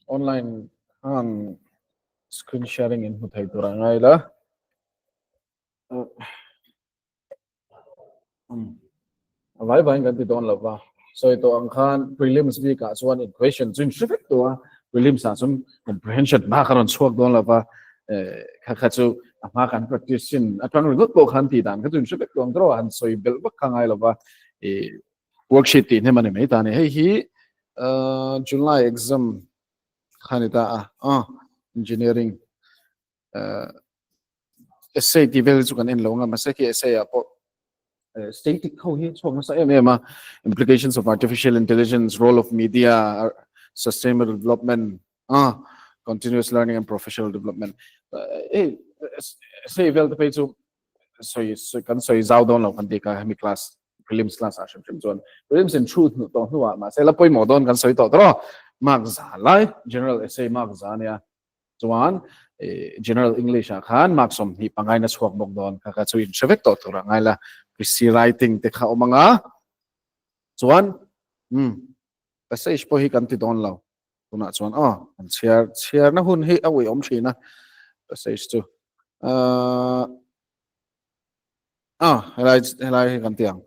online screen sharing in thầy tụi ngay đó. Vài vài cái thì đón là vào. So ito ang khan prelims bi ka chuan in question chun shifek to prelims sa chun comprehension ba karon suak don la ba kha kha chu ama kan practice atang ri ko khan ti dan ka chun shifek to dro han soi bel ba khangai la ba worksheet ti ne mane mai ta ne hei hi July exam khanita engineering essay ti vel chu kan en lo nga ma se ki essay a po static how here so masa implications of artificial intelligence, role of media, sustainable development, continuous learning and professional development. Say well the page so kan so zao don lo kan ti ka mi class prelims class a shim zon prelims in truth no to huwa ma se la poi mo don kan so to tro mark za lai general essay mark za nia chuan general english a khan mark som hi pangai na suak bok don ka ka chu in shevek to ra ngai la PC writing te kha omanga chuan passage po hi kan ti don lo tuna chuan an share na hun hi awi om thina passage chu helai kan tiang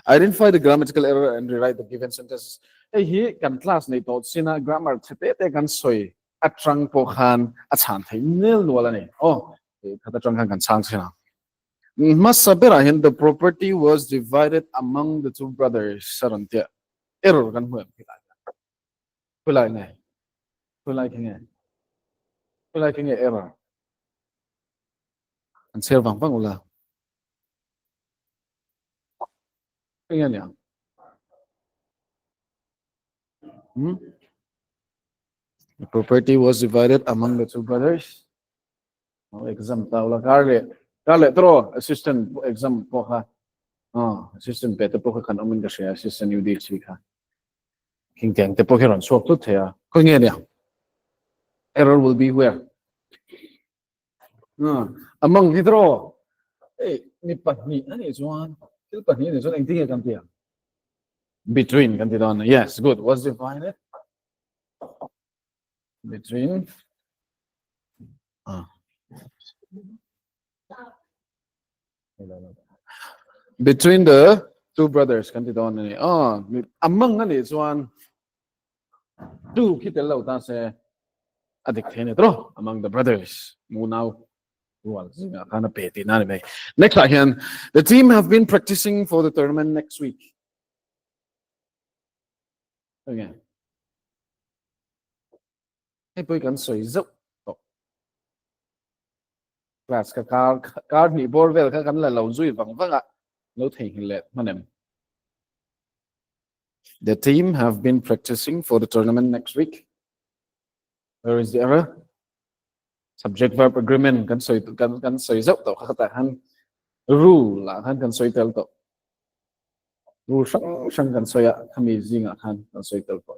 identify the grammatical error and rewrite the given sentences hi kan class nei to sina grammar thete te kan soi atrang po khan a chan thei nel nuala ni khata tang khan kan chang sina the property was divided among the two brothers. Sarantia. Error kan huwag. Kulay nga. Kulay kinga. Kulay kinga error. Ang servang pangula. Kinga niya. The property was divided among the two brothers. Exam taula karle. Kale tro assistant exam po ka. Assistant better po ka kan omin ka siya assistant UDH ka. King teng te po kiron swak to thea. Ko nge niya. Error will be where? Among hitro. Ni patni ani chuan. Til patni ni chuan eng tinga kan tia. Between kan ti don. Yes, good. Was divided between between the two brothers kan ti don ni among ani chuan two kitelo ta se adik thene tro among the brothers munau wal zinga kana peti na ni next again the team have been practicing for the tournament next week again hey boy kan soi zo class ka card ni borvel ka kan la lo zui vang vanga lo thei le manem the team have been practicing for the tournament next week. Where is the error? Subject verb agreement kan soi zo to ka han rule la kan soi tel to rule sang kan soi a khami zinga kan soi tel to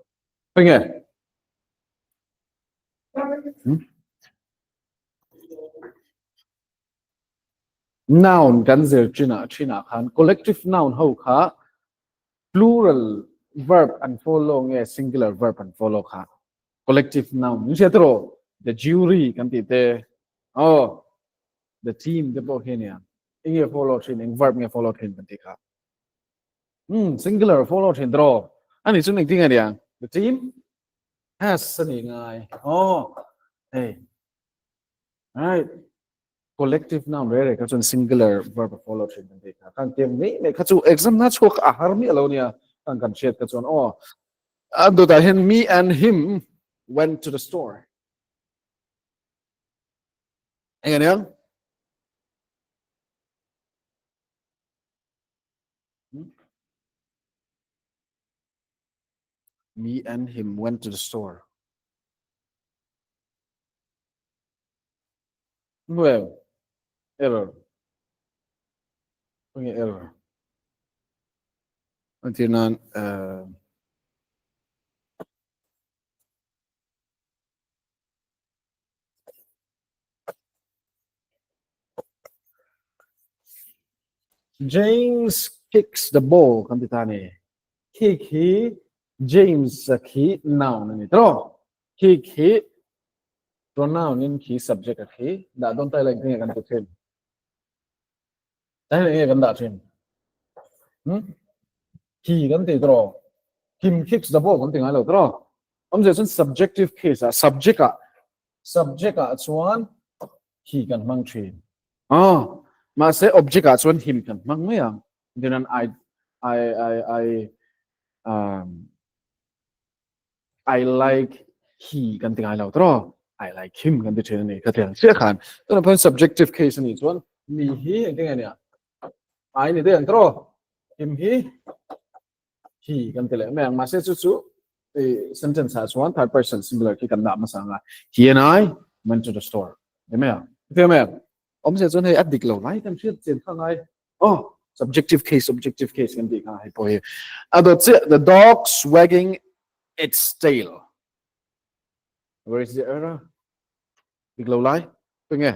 nge noun kan zer china khan collective noun ho kha plural verb and follow nge singular verb and follow kha collective noun ni setro the jury kan ti te the team the bohenia nge follow chin verb nge follow chin kan ti kha singular follow chin draw ani chun ning ting ania the team has sani ngai hey right collective noun rere ka chun singular verb follow chin kan ti kha kan tem ni me kha chu exam na chok a har mi alonia kan chet ka chun ado da hen me and him went to the store again me and him went to the store. Well, error. Okay, error. Until now, James kicks the ball. Kantitani. Kick he. James key noun. Draw. he pronoun in he subject he đã don't tay lệnh nghe gần được thêm tay nghe gần đã thêm he gần thì đó him kicks the ball gần tiếng Anh lâu đó ông giờ subjective case subject chuan he kan mang train mà sẽ object chuan him kan mang mấy ang then I um I like he kan tiếng Anh lâu đó I like him kan tiếng Anh này cái tiếng sẽ khan đó là phần subjective case này chuan me he tiếng Anh này ai này tiếng đó him he kan tiếng Anh mà sẽ chú sentence has one third person singular khi kan mà sang he and I went to the store thấy không ông sẽ nói addict lâu lại kan chuyện tiền khang ai subjective case kan tiếng Anh boy the dog wagging its tail where is the error big lâu lại tôi nghe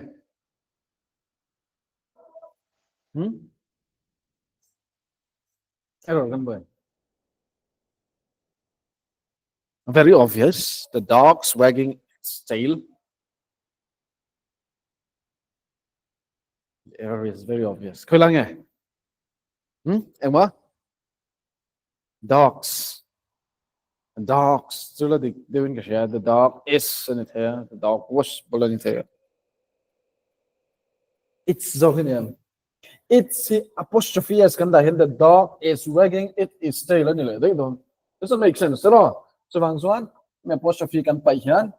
error kan boy very obvious the dog's wagging its tail the error is very obvious khơi lang nghe em what dogs still the doing the dog is in it here the dog was below it here it's zohinium it's apostrophe as kan da the dog is wagging its tail anyway they don't doesn't make sense at all so vang zuan me apostrophe kan pai hian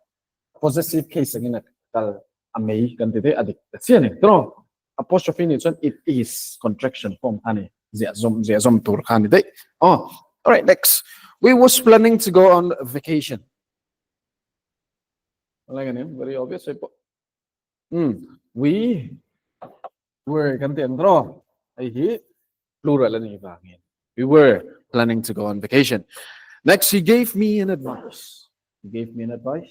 possessive case again kal amei kan te adik chian no apostrophe ni chuan it is contraction form ani zia zom tur khan dei all right next we was planning to go on vacation like very obvious we were kan te ro ai hi plural ani vangin we were planning to go on vacation. Next, he gave me an advice. He gave me an advice.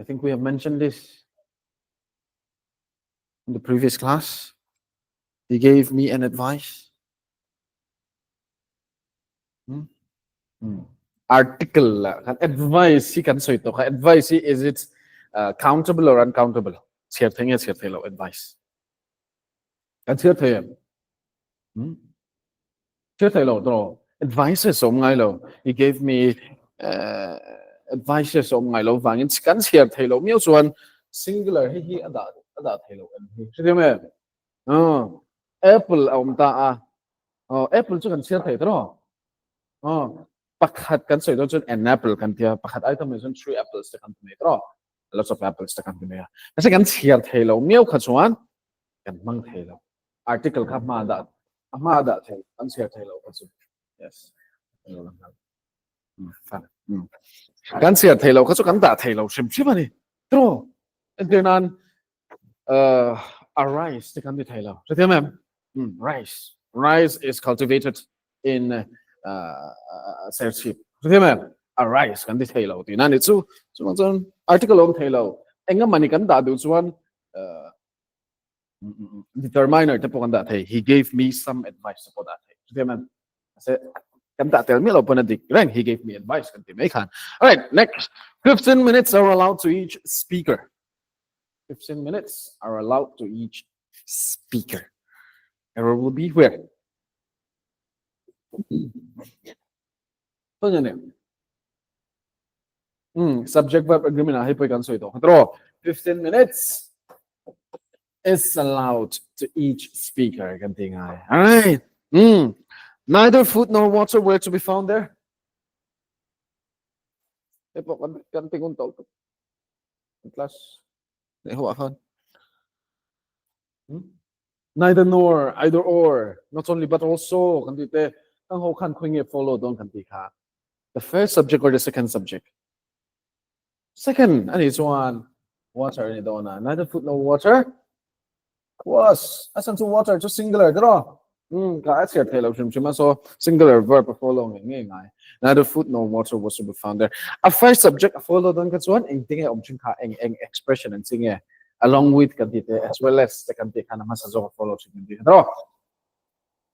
I think we have mentioned this in the previous class. He gave me an advice. Article. Advice. He can say it. Advice. Is it countable or uncountable? Advice. Advices om ngay lo. He gave me advices om ngay lo. Vangin kan siya thelo. Miao suan singular hi ada thelo. Sige me. Apple om ta apple chu kan siya thelo. Pakhat kan soy do chun an apple kan tia. Pakhat item is 3 apples ta kan me tro. Lots of apples ta kan me. Kasi kan siya thelo. Miao khatsuan kan mang thelo. Article kha ma da thelo. Kan siya thelo. Yes. Kan siya thelo khatsu kan da thelo sim ani. Tro. Denan rice ta kan di thelo. So tia ma'am. Rice. Rice is cultivated in Sership. So tia ma'am. Rice kan di thelo. Tinan itu so article om thelo. Enga mani kan da du chuan determiner te pokon da the. He gave me some advice about that. So tia ma'am. Tell me he gave me advice. All right, next. 15 minutes are allowed to each speaker. 15 minutes are allowed to each speaker. Error will be where? Subject verb agreement. 15 minutes is allowed to each speaker. All right. Neither food nor water were to be found there. Neither nor, either or, not only but also. The first subject or the second subject? Second, and it's one. Water. Neither food nor water was. Asan to water, just singular. Draw. So singular verb following. Neither food nor water was to be found there. A first subject followed on one expression and sing along with as well as the follow.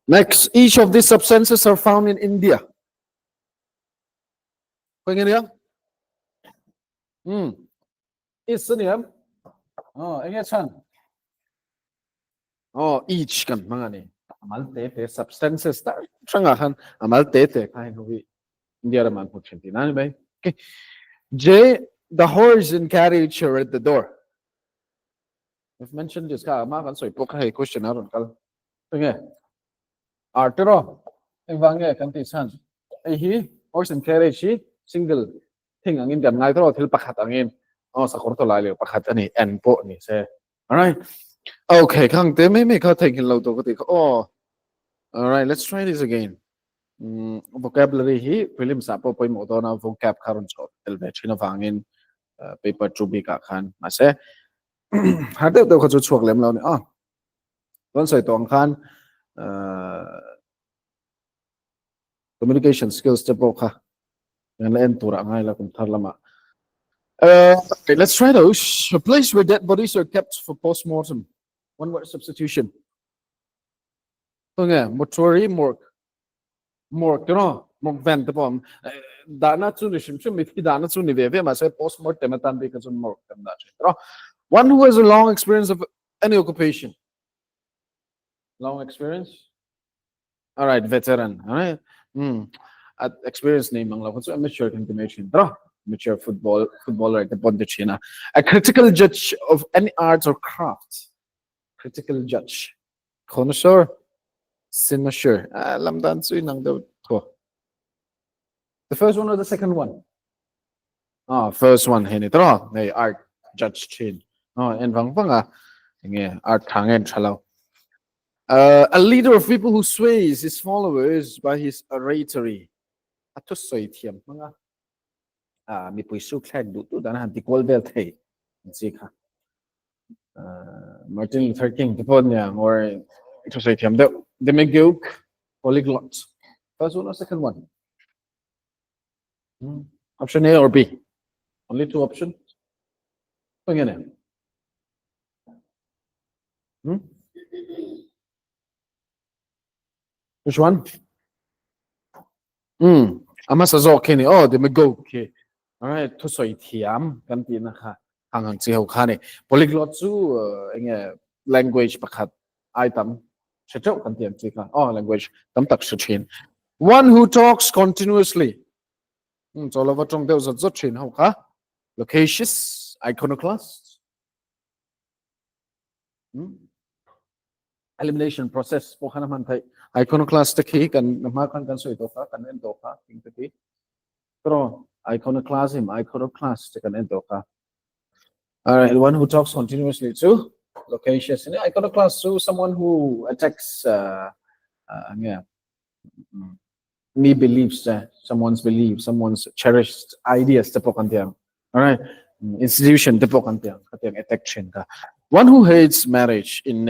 Next, each of these substances are found in India. is niam enge chan each kan mangani amal te substances ta changa khan amal te kai no wi India man pochinti nani bai okay J the horse and carriage are at the door. I've mentioned this ka ma kan soi pok hai question aron kal nge artero engwange kan ti san hi horse and carriage hi single thing angin kan ngai tro thil pakhat angin sakor to lai le pakhat ani en po ni se alright okay kang te me ka thinking lo to ko ti all right let's try this again vocabulary hi prelim sa po poi mo to na vocab karon chot tel ve china wangin paper to be ka khan ma se hade to ko chu chuak lem lo ni don soi tong khan communication skills te po kha yan la en tura ngai la kum thar lama okay, let's try those. A place where dead bodies are kept for post-mortem. One word substitution. Okay, mortuary, morgue. Morgue, you know, morgue van the bomb. Dana to the shim, if he dana to the I say post-mortem at because of morgue. One who has a long experience of any occupation. Long experience? All right, veteran. All right. At experience name, so amateur information. Mature footballer at the Bondachina. A critical judge of any arts or craft. Critical judge. Connoisseur. Cynosure. Lamdan sui nang daw to. The first one or the second one? First one. Hinitro. May art judge chin. And vang art tangen chalaw. A leader of people who sways his followers by his oratory. Atosoy tiam mga. Mi pui su klag du tu dana di kwal bel thei ka Martin Luther King the podnya or it was like him the McGook polyglot first one or second one option A or B only two options pangene which one ama sa zo kini the McGook okay. All right, to soi thiam kan ti na kha hang chi ho kha ne polyglot chu language pakhat item chachau kan tiam chi kha language tam tak chin one who talks continuously so lova tong deu zot chin ho kha loquacious iconoclast elimination process po khana man thai iconoclast ta ki kan ma kan soi to kha kan en to kha king ta ki pero iconoclasm, iconoclast. All right, one who talks continuously too. Loquacious. Iconoclast too, someone who attacks me beliefs, someone's beliefs, someone's cherished ideas. All right, institution. Attack. One who hates marriage in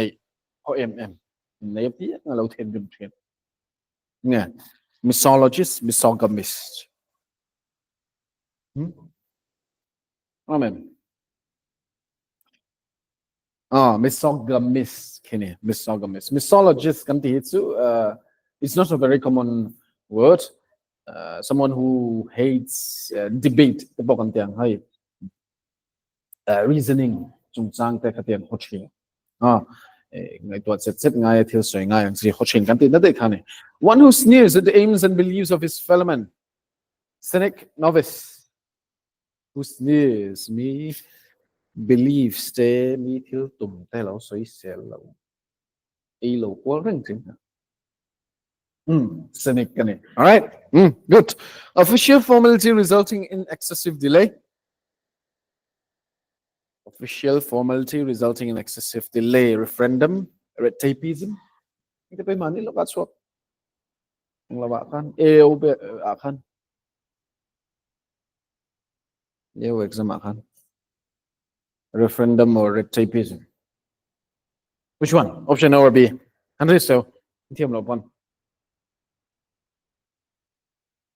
misogynist, misogamist. Amen. Misogamist. Misogamist. Misologist kan it's not a very common word. Someone who hates debate. Reasoning. One who sneers at the aims and beliefs of his fellow man. Cynic, novice. Who sneers me believes te me till tum te lo soi sel lo lo qual ring cynic kane. All right, good. Official formality resulting in excessive delay. Official formality resulting in excessive delay. Referendum, red tapeism. Ito pa mani lo katswap. Ang lawakan. Akan. Exam akan. Referendum or red tapeism. Which one? Option A or B? Andre so. Tiam lo pon.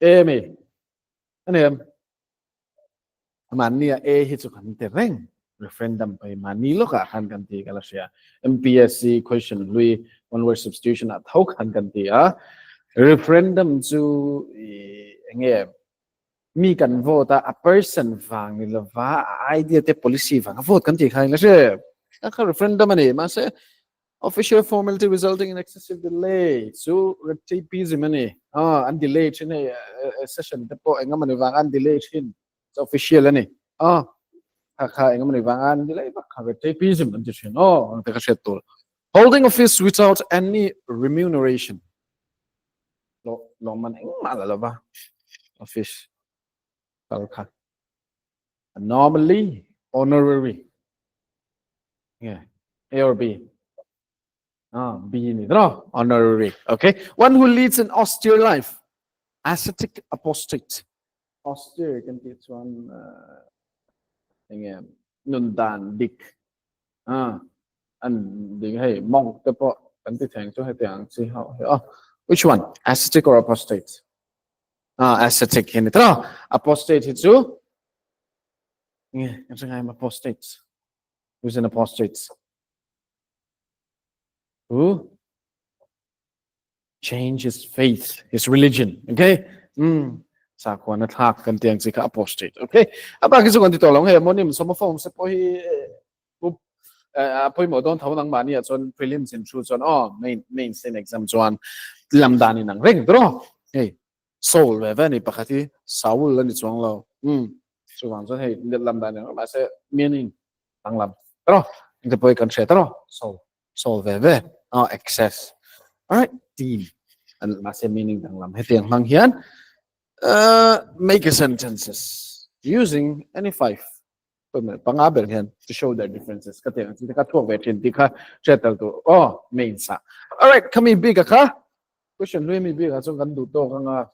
Me. Ano mania hitukan tereng. Referendum by manilo ka kan ganti kala siya. MPSC question lui one word substitution at how kan ganti Referendum to mi kan vote a person vang ni lova idea te policy vang vote kan ti khai la she a referendum ani ma se official formality resulting in excessive delay so TPs mani an delay chin session te po engam ni vang an delay chin so official ani kha engam ni vang an delay ba kha TPs man chin te ka she to holding office without any remuneration lo man eng ma la ba office normally honorary yeah A or B B ni no honorary okay one who leads an austere life ascetic apostate austere kan ti chuan engem nun dan dik an ding hey monk te po kan ti thang chu he tiang si how which one ascetic or apostate ascetic hin ito apostate hi chu yeah I'm apostate who's an apostate who change his faith, his religion. Okay? Sa ko na thak kan tiang si ka apostate. Okay? Aba kisu kan titolong he monim some form sa po hi apoy mo don thawang nang mani at son prelims and truths on main exam chuan lamdani nang reng dro. Hey, soul ve ni pakati saul lan chuang lo. So wang so hey lamdani nang ma se meaning ang lam. Dro, inte poy kan che dro. Soul ve excess. All right, team. And masa meaning dang lam hetiang mang hian make a sentences using any five pangaber hian to show their differences kateng ti ka thok ve tin ti kha settle to main sa all right kami big ka question re mi big achong kan du to kanga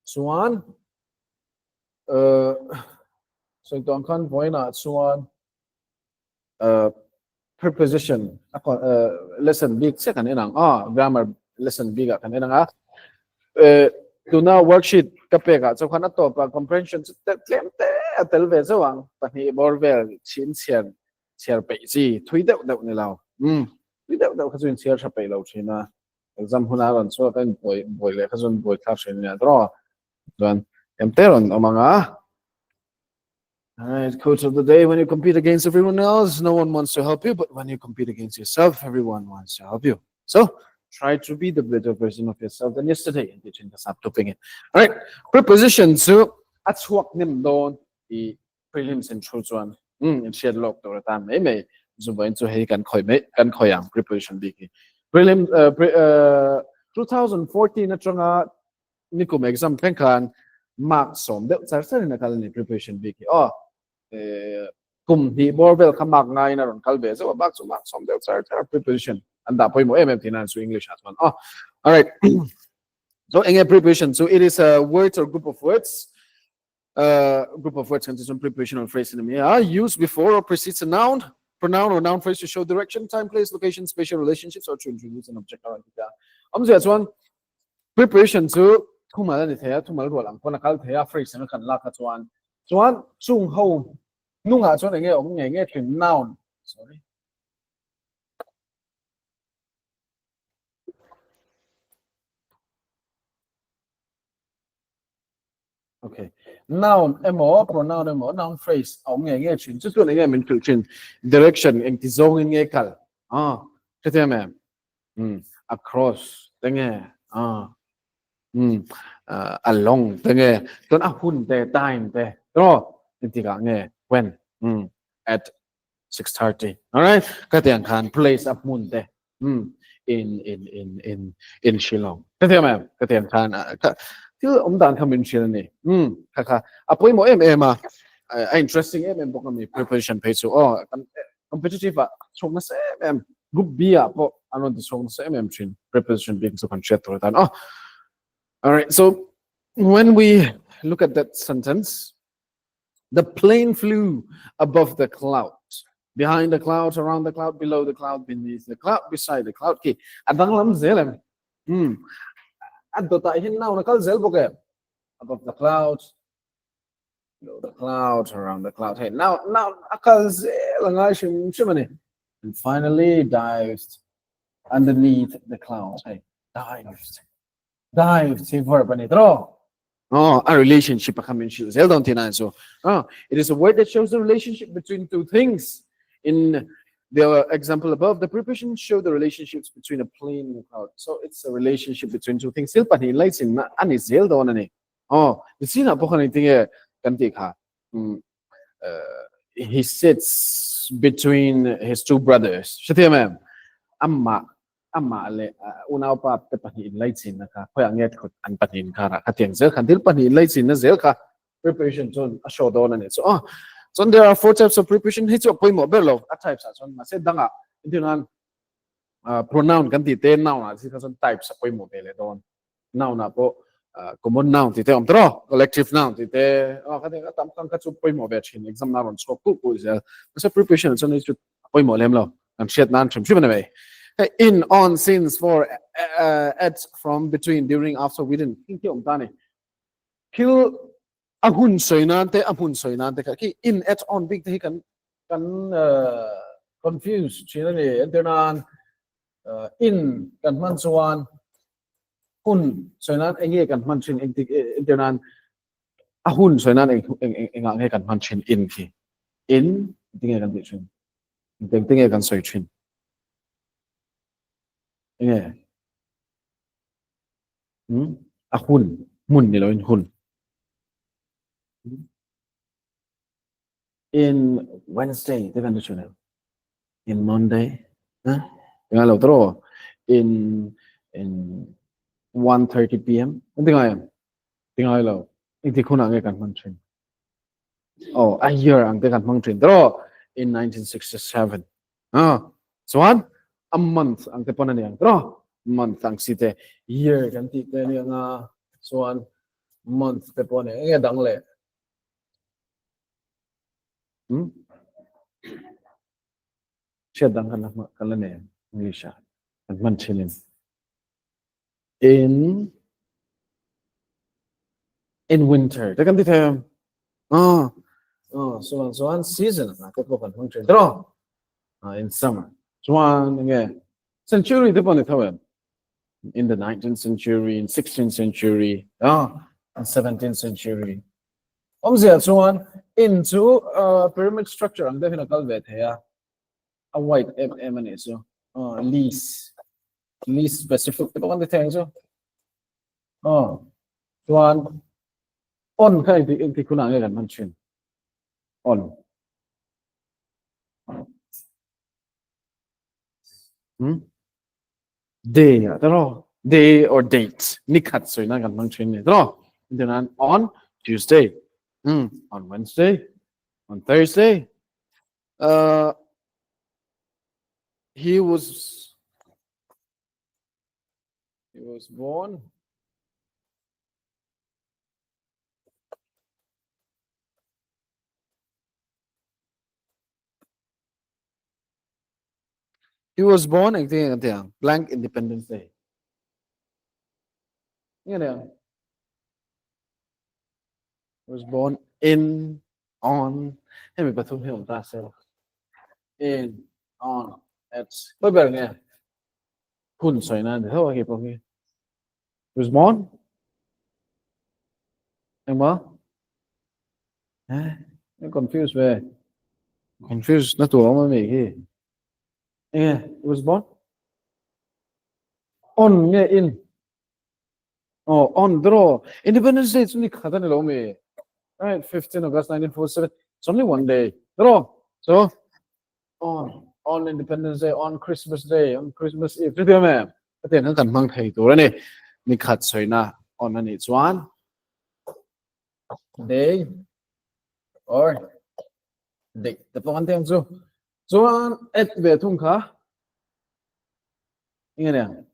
chuan so tong kan voina chuan preposition lesson big second inang grammar lesson big kan inang to now worksheet kapeka so kan ato pa comprehension tlemte telve zawang pani borvel chin chiar pe ji thui deuh deuh ni lao thui deuh deuh khazun chiar tha pe lo thina exam huna ron so kan boy le khazun boy class ni dro don emteron amanga. All right, quote of the day: when you compete against everyone else, no one wants to help you, but when you compete against yourself, everyone wants to help you. So try to be the better version of yourself than yesterday. And teaching the subtopping it. All right, preposition. So at swak nim don the prelims and truths one. In shared log to the time may zubain to hey kan khoyang preposition biki. Prelim 2014 na changa nikum exam kan mark som de sar na kal ni preposition biki. Kum hi borbel kamak ngai na ron kalbe so bak so mark som de sar preposition and that point mo tinan so English as one. All right. So in a preposition, so it is a word or group of words. Group of words consists of preposition or phrase in the used before or precedes a noun, pronoun or noun phrase to show direction, time, place, location, spatial relationships, or to introduce an object or idea. That's one preposition. So thumal ni thaya thumal rolang ko nakal thaya phrase na kan la ka chuan chung ho nunga chuan nge thin noun. Sorry. Okay. Noun mo pronoun mo noun phrase nge chin chu nge min chin direction eng ti zong nge kal che me across tenge along tenge ton a hun te time te ro ti ka nge when at 6:30. All right, ka tiang khan place up mun te in Shillong ka tiang khan til dan khamin shil ni kha apoi mo interesting bok mi preparation page so competitive chong na se group b po anon the chong se chin preparation being so chat to dan all right, so when we look at that sentence, the plane flew above the clouds, behind the clouds, around the cloud, below the cloud, beneath the cloud, beside the cloud. Okay, adang lam zelem adota hin now nakal zel boke above the clouds, below the clouds, around the cloud. Hey, now akal zel nga shimani, and finally dived underneath the clouds. Hey, dived si verb ani tro Oh, a relationship becoming shoes. Held on tina so. Oh, it is a word that shows the relationship between two things. In the example above, the preposition show the relationships between a plane and a cloud. So it's a relationship between two things. Still, but he lights in and is held on any. Oh, the scene up on anything can take her. He sits between his two brothers. Shati ma'am. Amma amma le una pa te pahin lights in ka khoya nget khut an pahin kara khateng zel khan dil pahin lights in na zel ka preparation zone a show down and so so there are four types of preparation hits up mo belo a types so ma se danga indian pronoun kan ti te noun na si ka son types a mo bele don noun na po common noun ti te om tro collective noun ti te ka te ka tam kan ka chu mo be chin exam na ron scope ku is so preparation so ni chu mo lem lo am shet nan chim chim na me in, on, since, for, at, from, between, during, after, within. Kinti om tani. Kil ahun soinante, ahun soinante ka. Ki in, at, on, big te kan confuse. China ni internan in kan man suan hun soinan engi kan man chin internan ahun soinan engang kan man chin in ki. In tinge kan chin. Tinge kan soi chin. Nghe hun mun ni lo in hun in Wednesday te kan chune in Monday nga lo tro in 1:30 p.m. Tinga lo ti khuna nge kan man chin oh a year ang te kan man chin tro in 1967 so a month ang te pon ani ang tro month ang site year kan ti te ni nga so month te pon e dang le siya dang kan la ne English kan man chin in winter te kan ti te so season na te pon man chin tro in summer so nge century te pon te in the 19th century, in 16th century, and 17th century. So into pyramid structure, ang definition kalvet here, a white M so least specific. Ito kan deteng so. On kay hindi ko na ngayon mention. On. Day, day or date. Nikat so na kan mention ni. Then on Tuesday, on Wednesday, on Thursday. He was born blank Independence Day. He was born in, on, in, on, at, he was born, I'm confused where. Confused, not to me. Yeah, he was born on, in. Oh, on draw. Independence Day, it's only right, 15 August 1947. It's only one day. Draw. So, on Independence Day, on Christmas Day, on Christmas Eve. Ito ma'am. Pati ang kan mang thai to ni. Ni khat soy na on an it's one day or day. Tapo kan tayong so at betung ka. Ingin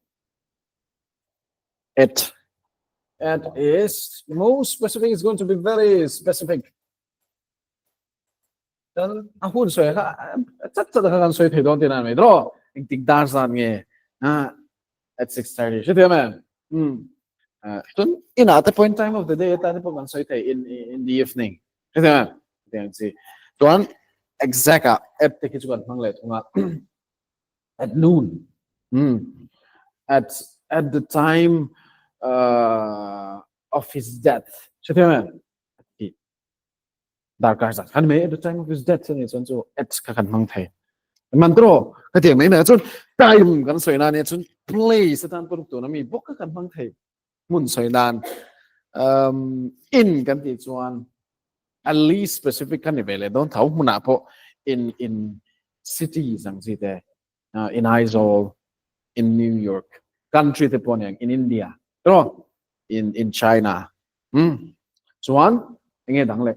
At is most specific. Is going to be very specific. Dan ahun soy ka. Chat kan soy thai don tinan me draw. Igtigdar sa nge. At 6:30. Shit ma'am. In at the point time of the day, in the evening. So one exact at at noon. At the time of of his death chứ thế mà dar ka sa kan me at the time of his death ni chon chu at ka kan mang thei man tro ka tiang nei na chon time kan soi na ne chon place tan por tu na mi bok ka kan mang thei mun soi nan in kan ti chuan at least specific kan ni vele don thau muna po in cities ang si te in Aizawl in New York country te pon yang in India tro in China chuan nge dang le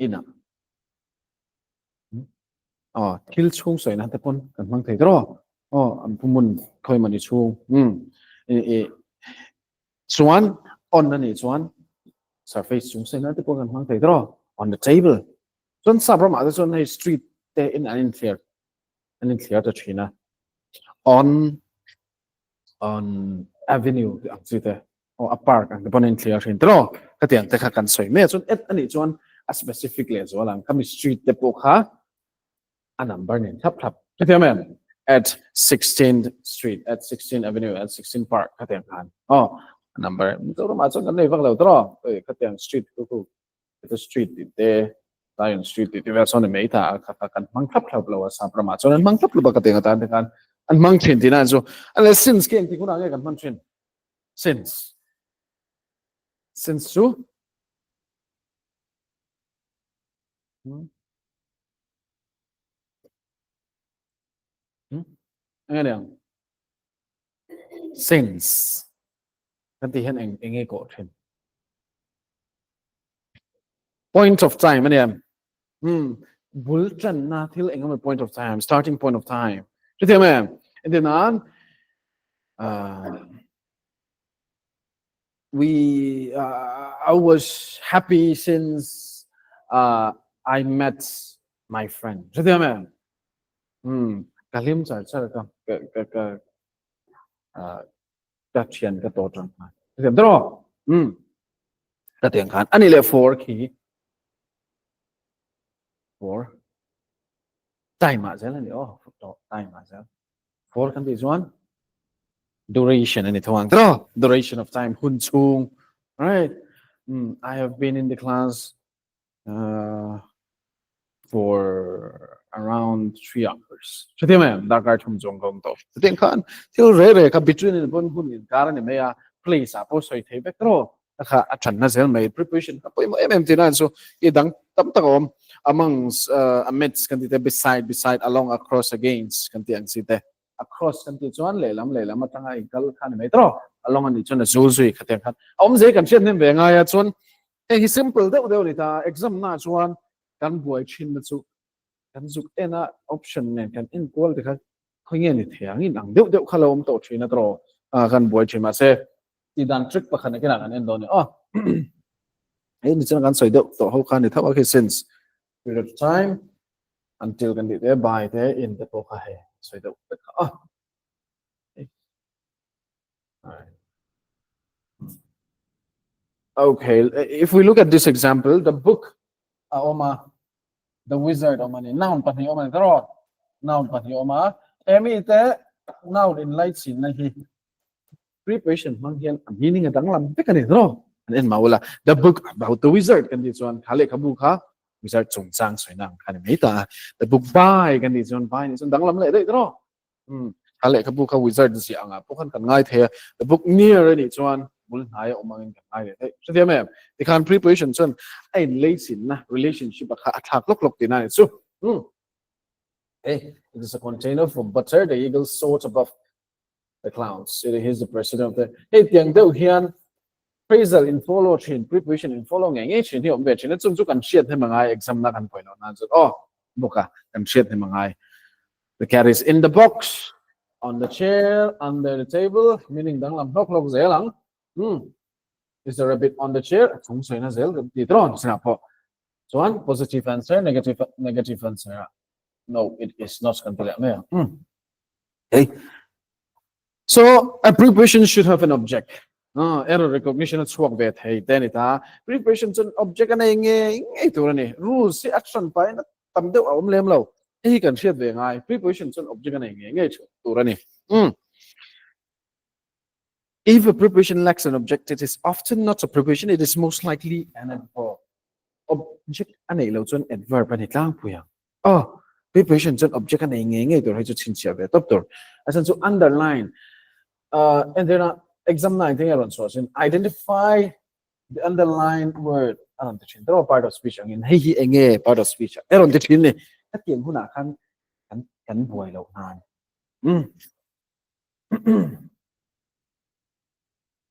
ina thil chung soi na te pon kan mang thei tro am pumun khoi mani chung chuan on na ni chuan surface chung soi na te pon kan mang thei tro on the table chuan sabram a chuan hei street te in an clear ta thina on avenue ang si te a park ang te pon in clear thin tro ka tiang te kha kan soi me chuan et ani chuan a specific le zo lang kami street te po kha a number nen thap thap ka tiang men at 16th street at 16th avenue at 16th park ka tiang khan number to ma chuan kan nei vak lo tro ka tiang street ku the street te Lion Street ti ve son me ta ka kan mang thap thap lo sa pra ma chuan mang thap lo ba ka tiang ta kan an mang thin tin an so an since ken ti kuna nge kan man thin since su nghe được since kan ti hen enge ko thin point of time anh em bul chan na thil engam point of time starting point of time chứ thế mà and then on I was happy since I met my friend chứ thế mà kalim cha cha ka thian ka to tang thế đó ka tiang khan ani le for khi for time ma zel ani time ma zel for kan ti chuan duration ani thawang tro duration of time hun chung right I have been in the class for around 3 hours so thế mà da ka thum jong gong to tiang khan thil re ka between in bon hun in kar ani me ya place a po soi thei bek tro kha a than na zel mai preparation ka poi em tin an so I dang tam takom amongst amidst kan ti beside along across against kan ti ang si te across kan ti chuan le lam atanga inkal khan mai tro along ani chuan zul zui khateng khan om je kan chen nem ve nga ya chuan hi simple de ni ta exam na chuan kan buai chin na chu kan zuk ena option ne kan in call de kha khoinge ni thiang in ang deuh khalom to thina tro kan buai chin ma se ti dan trick pa khan ke na kan en do ni ni chuan kan soi deuh to ho khan ni thawa ke sense period of time until kan di there by there in the poka hai so the okay if we look at this example the book the wizard ni noun pani draw noun pani emi te noun in light sin na hi preparation mang hian meaning adang lam te kan draw and in maula the book about the wizard kan di chuan khale khabu kha wizard chung chang soi nang khan me ta the book by kan di chuan by ni chuan dang lam le dei draw khale khabu kha wizard si anga pokhan kan ngai the the book near ni chuan bul nai omang kan ngai le so dia me the kan preparation chuan ai lei sin na relationship kha athak lok ti na so hey it is a container for butter the eagle soared above the clouds here's the president of the hey tiang deuh hian phrasal in follow chain preposition in follow nge chain hi om ve chain chung chu kan hriat he mangai exam na kan poilo na chu boka kan hriat he mangai the cat is in the box on the chair under the table meaning dang lam lok zelang is there a bit on the chair chung soi na zel ti tron sina po so one positive answer negative answer no it is not kan pala me okay so a preposition should have an object error recognition at swak vet hey then it preparation chun object anai nge tur ani rules si action pa na tam deuh om lem lo hi kan hriat ve ngai preparation chun object anai nge tur ani If a preposition lacks an object, it is often not a preposition, it is most likely an adverb. Object anh ấy lâu chọn adverb anh ấy lang puya. Preposition chọn object anh ấy nghe tôi hay chọn xin chia về top tur. Asan so underline. And then exam 9 thing aron so identify the underlined word aron the chin. Đó part of speech angin. Hey hi enge part of speech. Aron the chin ne. Các tiếng huna kan buai lâu nan.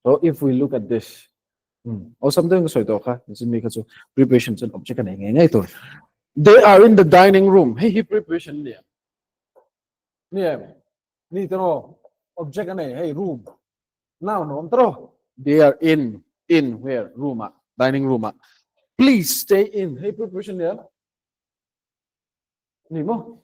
So if we look at this, or something so ito this make so preparation and object na ngay ito. They are in the dining room. Hey, preparation niya. Ni tro object na hey room. Now no tro. They are in where room dining room Please stay in. Hey, preparation niya. Ni mo.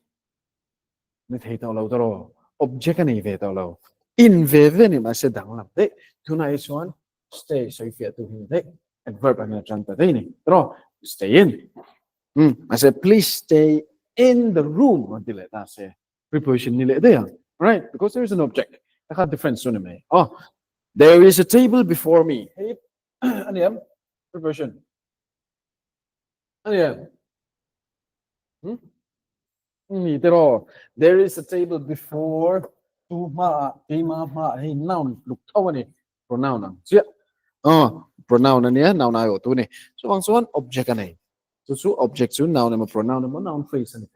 Ni thấy tao lâu tro object na về tao lâu. In về ni mà sẽ đăng làm đấy. Tonight one stay so if you to him đấy adverb anh chọn tới đây này rồi stay in I said please stay in the room until it say preposition ni lệ đấy right because there is an object I have different synonym there is a table before me hey anh em preposition anh em ni rồi there is a table before tu ma hey noun lục thâu này pronoun ang siya pronoun na niya noun ayo to ni so ang suan object anay so object so noun na pronoun na noun phrase na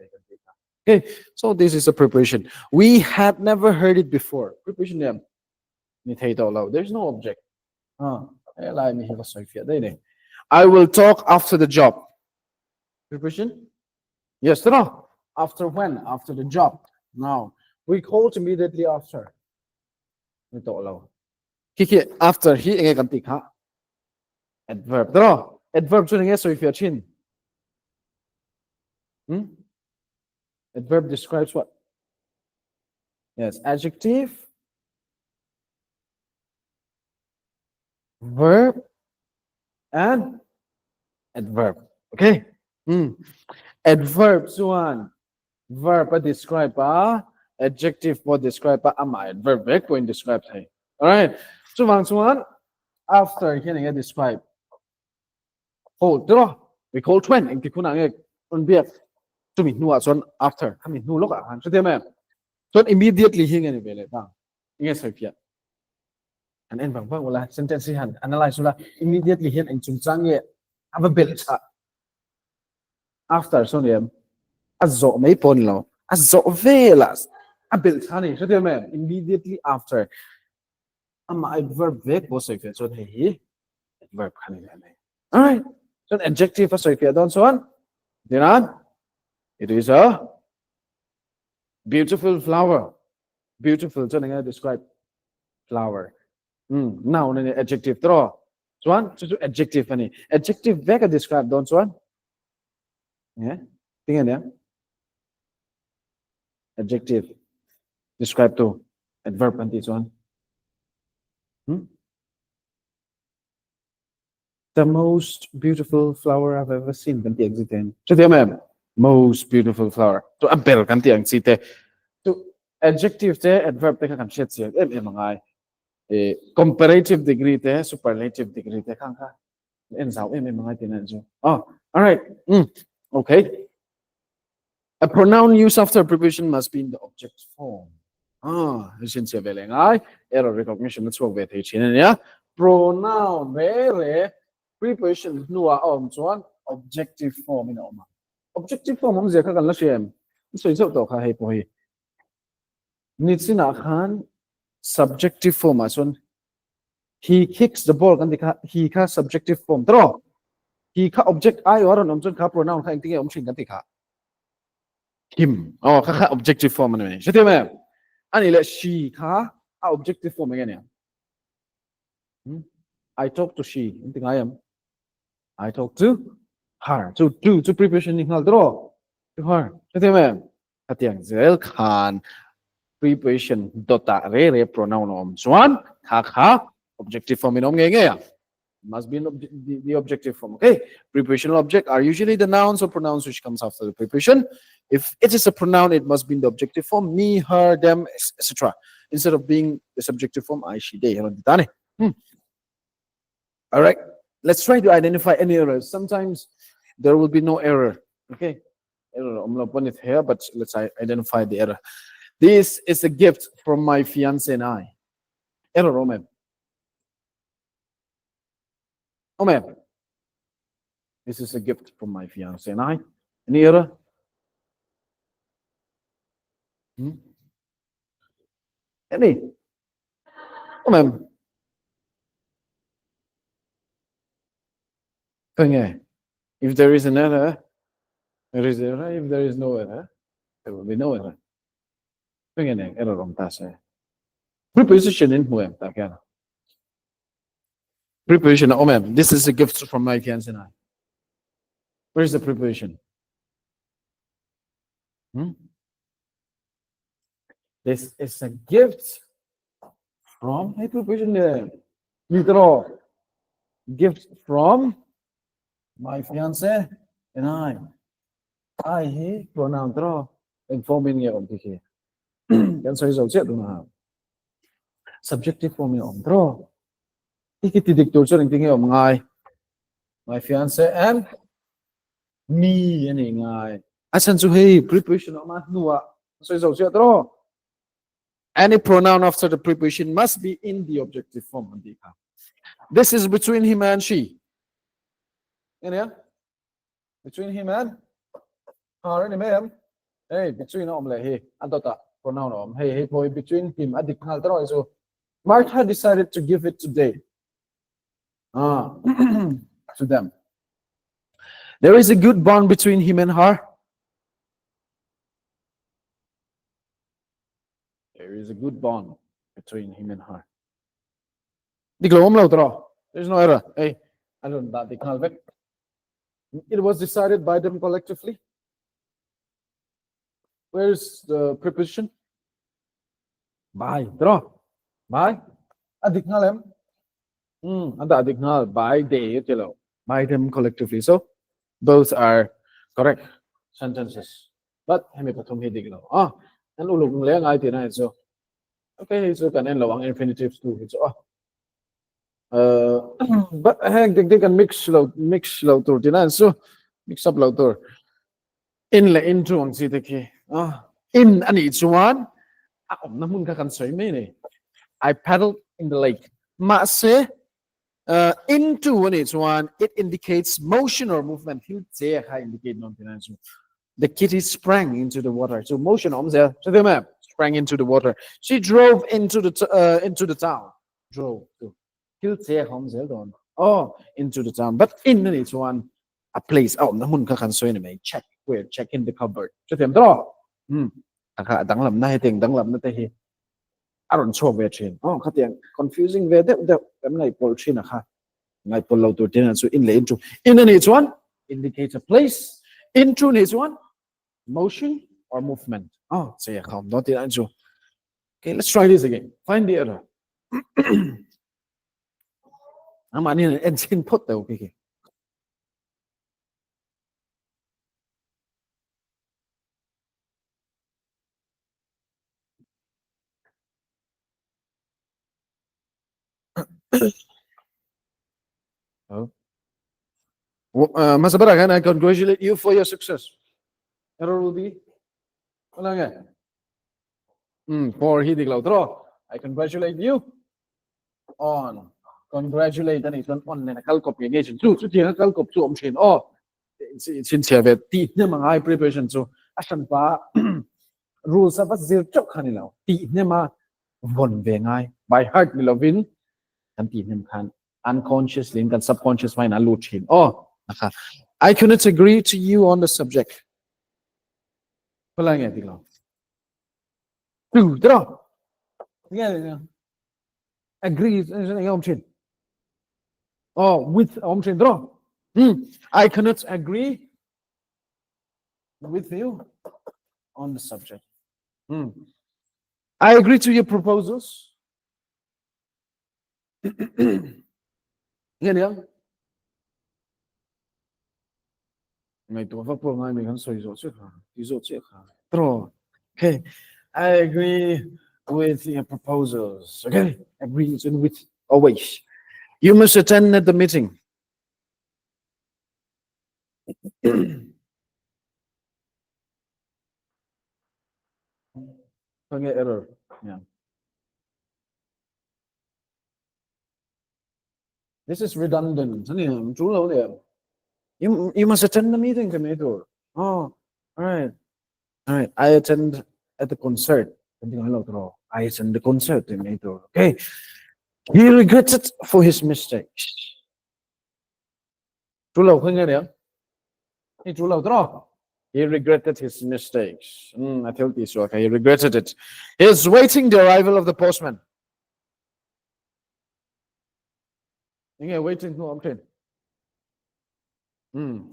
okay so this is a preposition we had never heard it before preposition niya ni thấy tao lâu there's no object lại mi hiva soi phía đây này I will talk after the job preposition yes no after when after the job now we called immediately after ni tao lâu Kiki after he nghe kan tik ha adverb đó adverb chu nghe soi phía chin adverb describes what yes adjective verb and adverb okay adverb one verb describe adjective describe adverb back point describe hay all right so one after here describe hold draw we call when anh tikuna nghe on biết to me nu son after I mean nu lúc han so thế mà so immediately here nghe về lại ta nghe sai phía and en bang bang wala sentence han analyze wala immediately here anh chung chang nghe have a bit after so nem azo mấy pon lo azo velas a bit hani so thế mà immediately after adverb verb was so so hey adverb hani all right so adjective so if you don't so on then it is a beautiful flower beautiful so I describe flower noun and adjective draw so one so adjective ani adjective vega describe don't so on yeah tingnan niya adjective describe to adverb and this one the most beautiful flower I've ever seen kan ti existen so tiyan ma'am most beautiful flower so ampel kan ti ang site so adjective te adverb te kan shet siya mga comparative degree te superlative degree te kan ka en sao mga tinan so all right okay a pronoun used after a preposition must be in the object form sin siya vele ngai error recognition that's what we teach in ya pronoun vele preposition nuwa chuan objective form in oma objective form hom je kha kan la shem soi zo to kha hei po hi nitsina khan subjective form ason he kicks the ball kan dikha he kha subjective form tro he kha object I or nom chon kha pronoun kha ingting om shin kan dikha him kha objective form ne shete me ani le she kha objective form again ya I talk to she ingting I talk to her so to preposition ni hal draw to her shete me atiang zel khan preposition dota re pronoun om chuan kha objective form in om nge ya Must be the objective form. Okay, prepositional object are usually the nouns or pronouns which comes after the preposition. If it is a pronoun, it must be in the objective form: me, her, them, etc. Instead of being the subjective form: I, she, they. All right, let's try to identify any errors. Sometimes there will be no error. Okay, I'm not putting it here, but let's identify the error. This is a gift from my fiance and I. Error, oh ma'am. Oh ma'am. This is a gift from my fiance and I. Any error? Any? Oh ma'am. If there is an error, there is error. If there is no error, there will be no error. Error wrong task. Preposition in who? Preposition. Oh ma'am, this is a gift from my fiance and I. Where is the preposition? This is a gift from a preposition there. Literal. Gift from my fiance and I. I he pronoun draw informing you of the here. Can say so chết đúng không? Subjective form you draw. Ikitidik to so tingin of my fiance and me and ngai. Asan so hey preposition of nuwa. So so chết draw. Any pronoun after the preposition must be in the objective form. This is between him and she. Between him and her and him. Hey, between hey, pronoun hey, boy, between him and so Martha decided to give it today. To them. There is a good bond between him and her. There is a good bond between him and her. There's no error. Hey, I don't know. It was decided by them collectively. Where's the preposition? By. Draw. By. Adiknal. Adiknal. By they. By them collectively. So both are correct sentences. But and so okay, so can end long infinitives too. So but they can mix lautur so mix up lautur in into ang si take in ani chuan namun ka kan soi me I paddled in the lake ma se into an chuan it indicates motion or movement indicate non-financial. The kitty sprang into the water. So motion so the map sprang into the water. She drove into the town. Drove to. Into the town. But in this one, a place. Check where check in the cupboard. So them draw. I don't show where chain. Confusing where the like polchin like pull to dinner. So in each one indicates a place. Into is one motion or movement. So yeah, not the answer. Okay, let's try this again. Find the error. I'm an input though. Okay. Masabara, I congratulate you for your success. Error will be for hitting draw. I congratulate you on congratulate and it's on a copy engagement. True, copy to chain. It's in here the high preparation. So Ashan pa rules of zero chok hanilo. The nema von vengai by heart milovin and the him can unconsciously and subconscious mind and chain. I cannot agree to you on the subject. Draw. Yeah. Agree. With draw. I cannot agree with you on the subject. I agree to your proposals. nghe đi không ngày tuổi phát buông ai mình hắn soi rồi trước hả ví dụ trước hả trò okay I agree with your proposals okay agree with always you must attend at the meeting Thôi nghe error yeah. This is redundant chú lâu liền you must attend the meeting tomato oh all right I attend at the concert I attend the concert tomato okay he regretted for his mistakes chú lâu không nghe được hey chú lâu đó he regretted his mistakes I told you so okay he regretted it he's waiting the arrival of the postman nghe waiting for option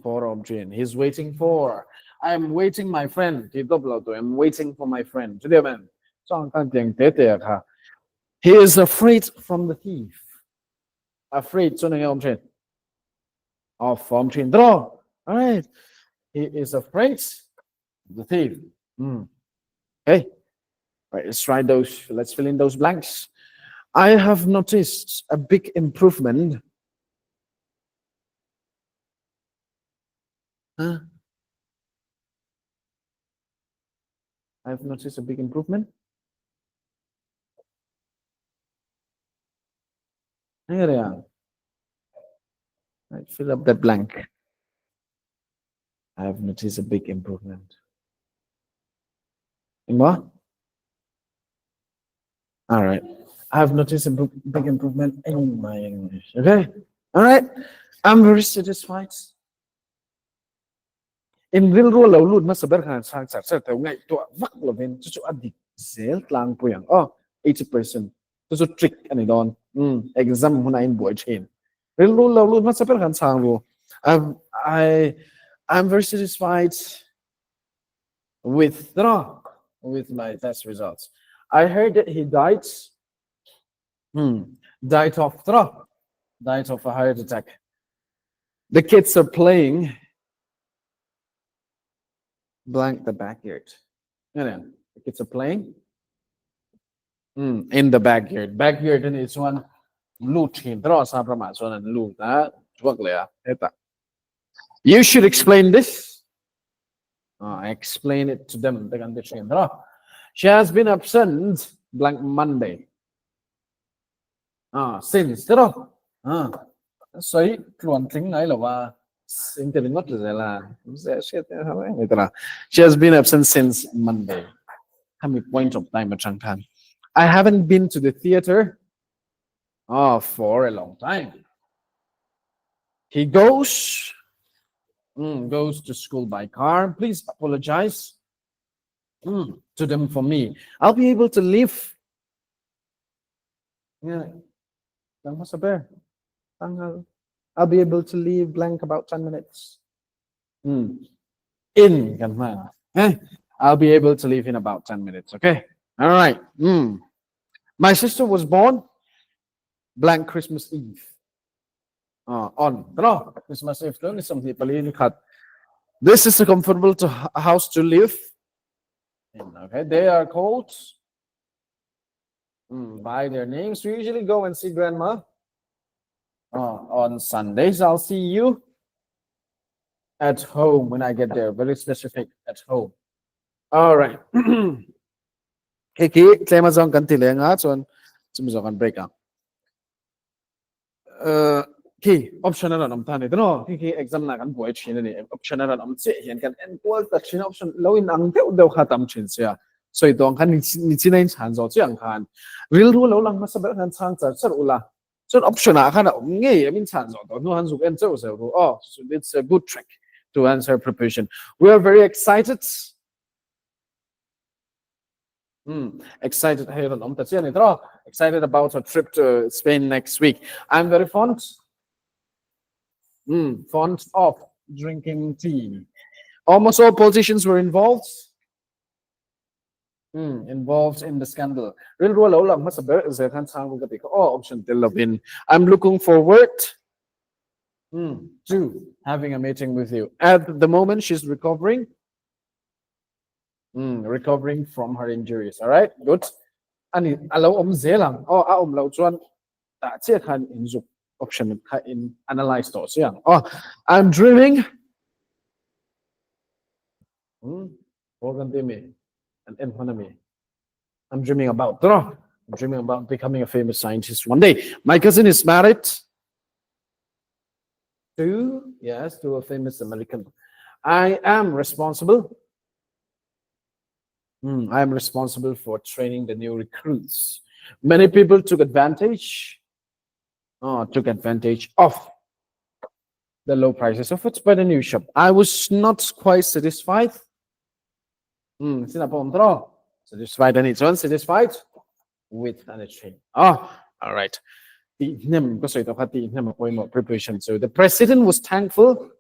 for option he's waiting for I'm waiting my friend thì tốt là tôi I'm waiting for my friend chứ điều bạn trong căn tiếng tế tế ha he is afraid from the thief afraid cho nên option of option draw all right he is afraid of the thief okay right let's fill in those blanks I have noticed a big improvement I've noticed a big improvement. Right, fill up that blank. I've noticed a big improvement. In what? All right. I've noticed a big improvement in my English. Okay. All right. I'm very satisfied. In real rule, lâu luôn mà sabar khan sang sat sat tao ngay tua vak lo ben chu adik zel tlang puyang 80% chu trick ani don exam huna in boy chain real rule lâu luôn mà sabar khan sang lo I'm very satisfied with my test results. I heard that he died died of a heart attack. The kids are playing blank the backyard. The kids are playing in the backyard. Backyard and it's one loot in loot. You should explain this. Explain it to them. She has been absent blank Monday. Since Sorry, one thing I love she has been absent since Monday. How many point of time at Changtan? I haven't been to the theater for a long time. He goes to school by car. Please apologize to them for me. I'll be able to leave. I'll be able to leave blank about 10 minutes. I'll be able to leave in about 10 minutes. Okay. All right. My sister was born blank Christmas Eve. On Christmas Eve. This is a comfortable house to live in. Okay. They are called by their names. We usually go and see grandma on Sundays. I'll see you at home when I get there. Very specific, at home. All right. Kiki, claim as on kantile nga son sumizon break up. Key optional on tani no kiki exam na kan boy chin ni optional on che hian kan equal the chin option low in ang deu khatam chin sia so itong kan ni chinain chan zo chiang khan real ru lo lang masabel kan chang char char ula so option a khan nge I mean chan zo no han zu en zo so it's a good trick to answer preposition. We are very excited. Excited excited about a trip to Spain next week. I'm very fond of drinking tea. Almost all politicians were involved in the scandal. Option I'm looking forward 2, having a meeting with you. At the moment, she's recovering. Recovering from her injuries. All right, good. Ani alo zelang. Oh, lo chuan. Che khan in zuk option in analyze to siang. Oh, I'm dreaming. Organ me and economy. I'm dreaming about. I'm dreaming about becoming a famous scientist one day. My cousin is married to a famous American. I am responsible. I am responsible for training the new recruits. Many people took advantage of the low prices offered by the new shop. I was not quite satisfied. Satisfied and it's unsatisfied with the training. All right. Preparation. So the president was thankful.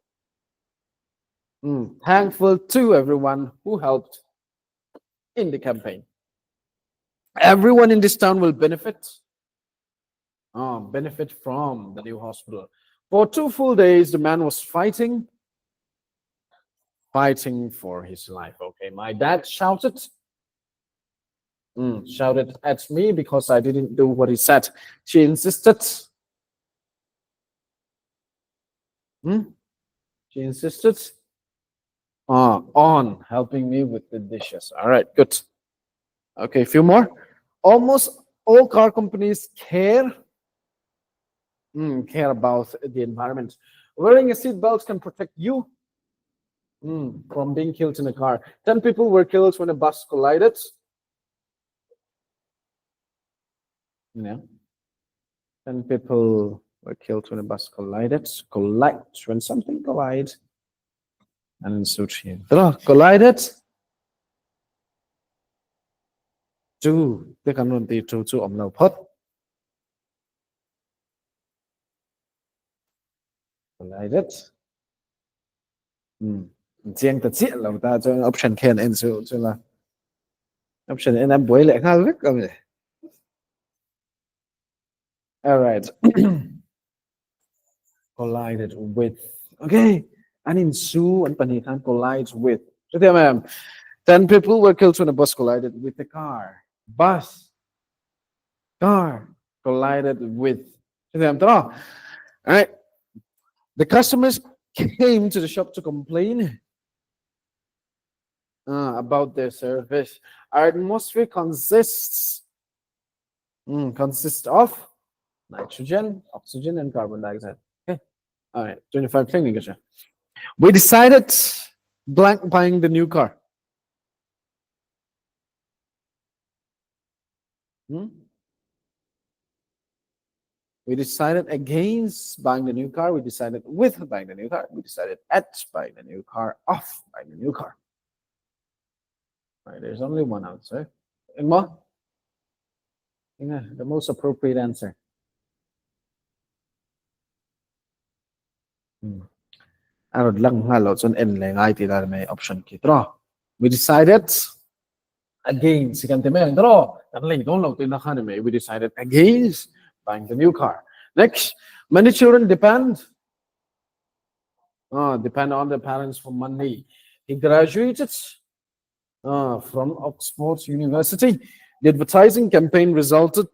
Thankful to everyone who helped in the campaign. Everyone in this town will benefit from the new hospital. For 2 full days, the man was fighting for his life. Okay, my dad shouted at me because I didn't do what he said. She insisted. She insisted on helping me with the dishes. All right, good. Okay, a few more. Almost all car companies care about the environment. Wearing a seatbelt can protect you from being killed in a car. 10 people were killed when a bus collided. 10 people were killed when a bus collided. When something collides. And so here. Collided. 2. They can run the 2 omlo pot. Collided. Chiang ta chia lo ta cho option can answer cho là option en am buổi lệ khá rất không vậy. All right. Collided with. Okay. And in Su and Panikan collides with. 10 people were killed when a bus collided with a car. Car collided with. All right. The customers came to the shop to complain about their service. Our atmosphere consists of nitrogen, oxygen, and carbon dioxide. Okay. All right. 25 thing. We decided buying the new car. We decided against buying the new car. We decided with buying the new car. We decided at buying the new car. Off buying the new car. All right, there's only one answer. And more? The most appropriate answer. Option. We decided against. We decided against buying the new car. Next, many children depend on their parents for money. He graduated from Oxford University. The advertising campaign resulted.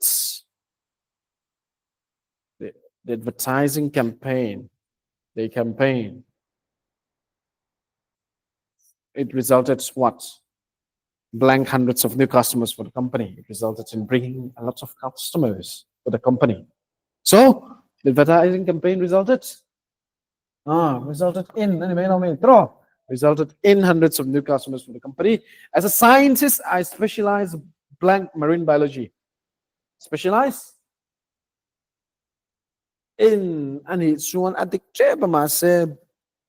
It resulted what? Blank hundreds of new customers for the company. It resulted in bringing a lot of customers for the company. So the advertising campaign resulted in hundreds of new customers for the company. As a scientist, I specialize blank marine biology. Specialize in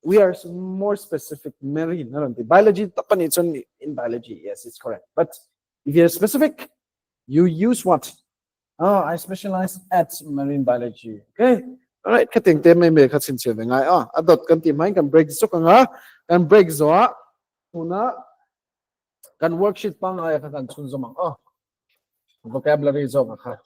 we are more specific marine biology. It's only in biology. Yes, it's correct. But if you're specific, you use what? I specialize at marine biology. Okay. All right. Kating te may ka sincere ngai. Adot kan ti mai kan break so kan break zo una kan worksheet pang ay kan chun zo mang. Vocabulary zo ka.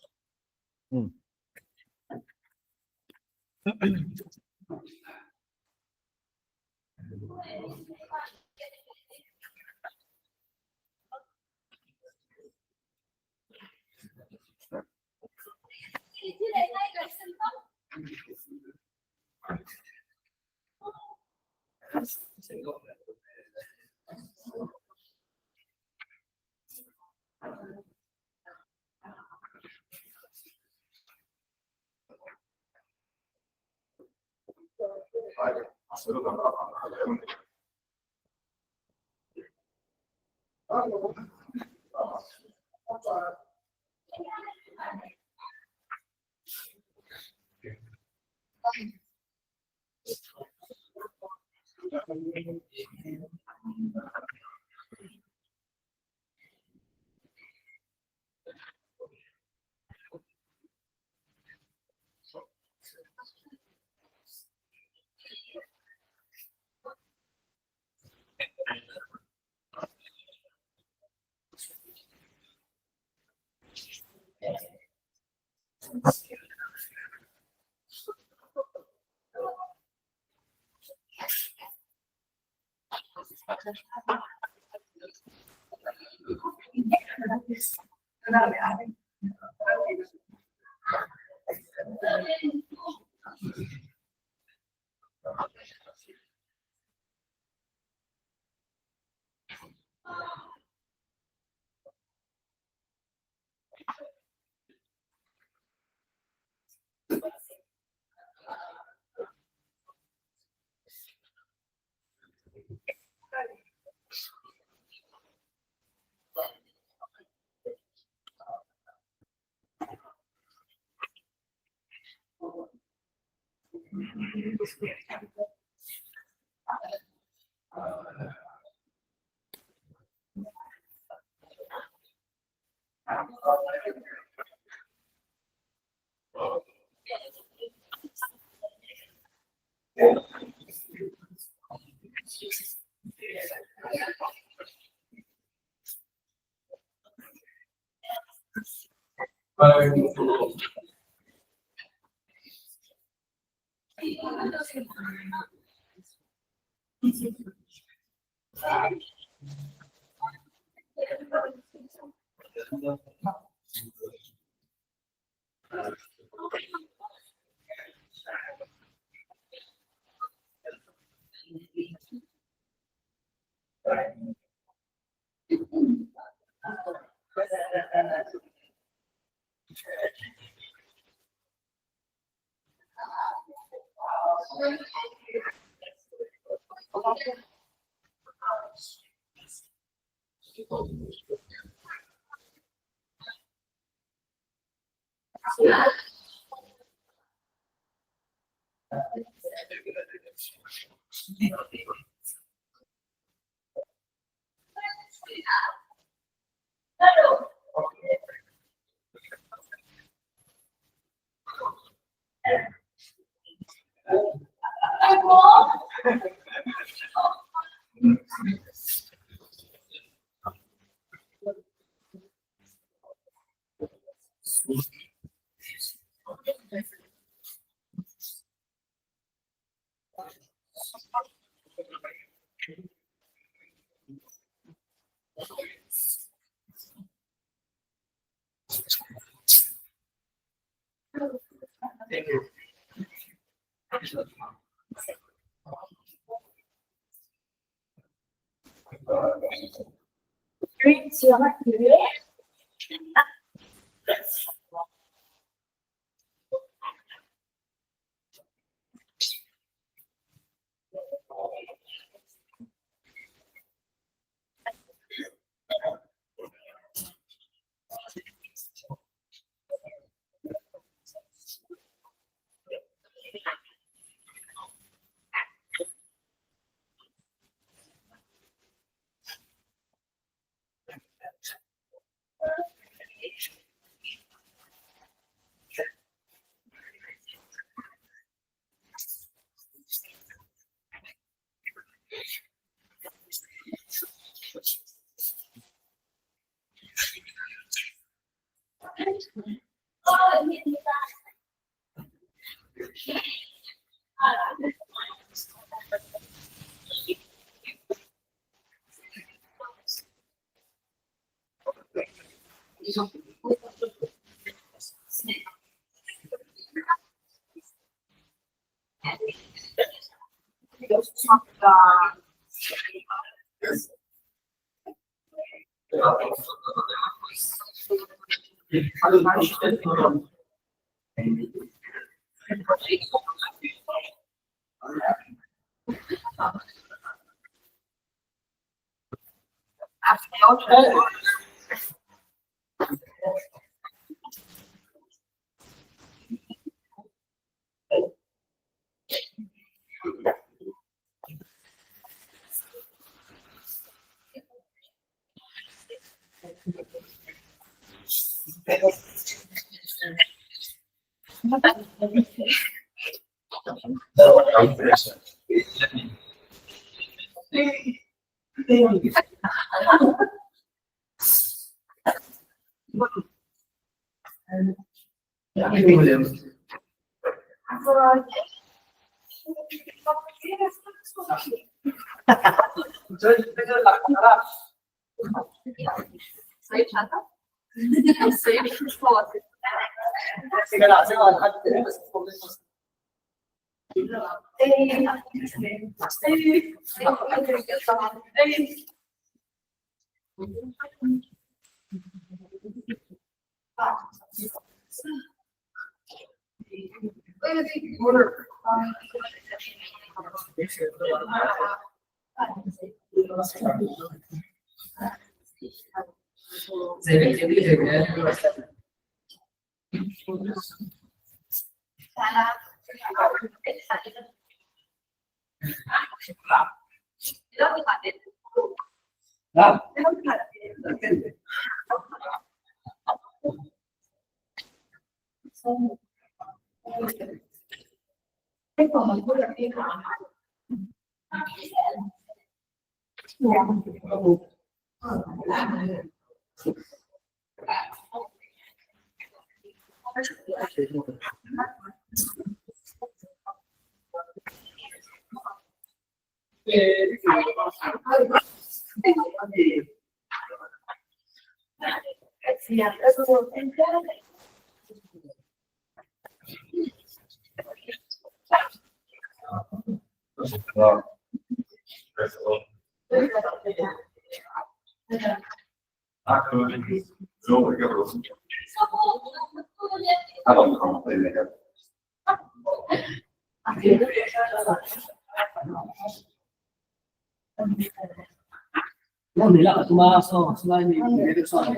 Non, mais là, Thomas, ça, il ça.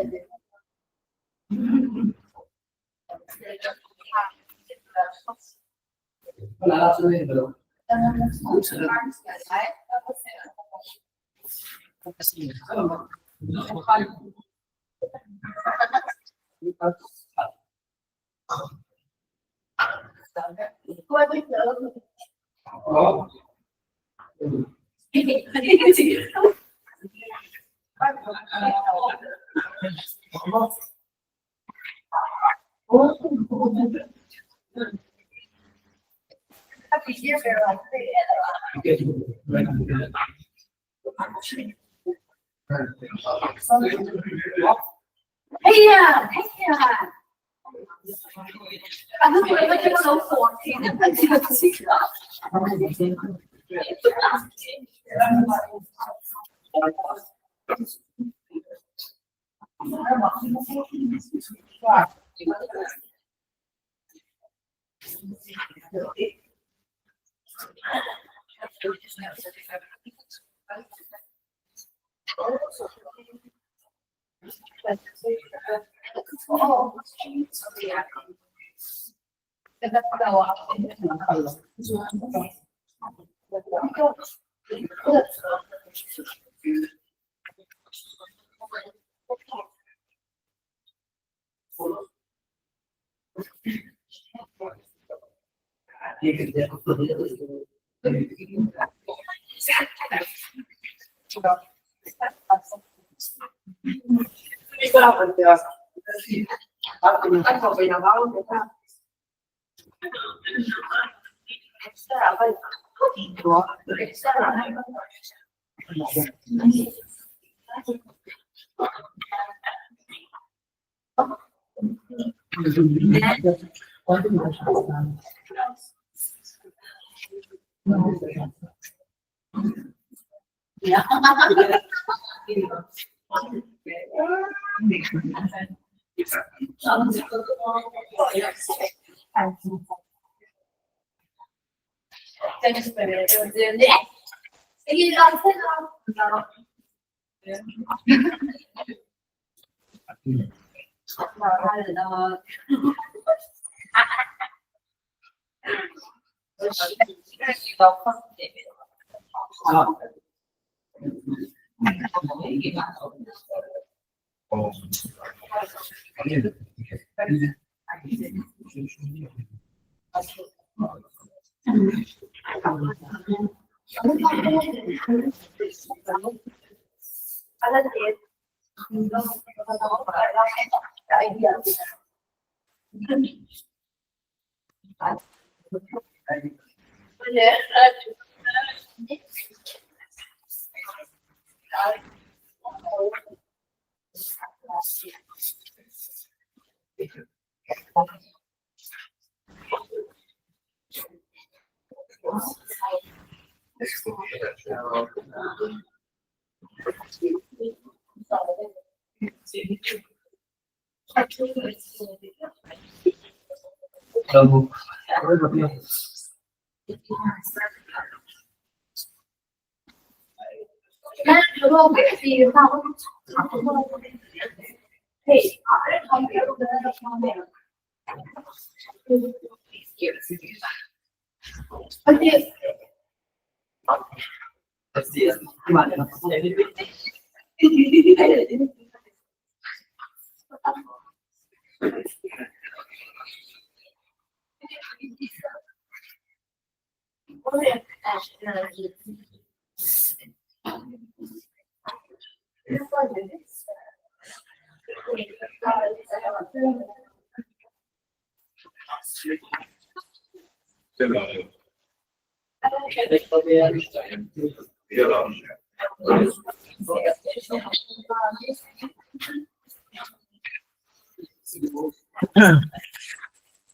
Voilà, ça è bello.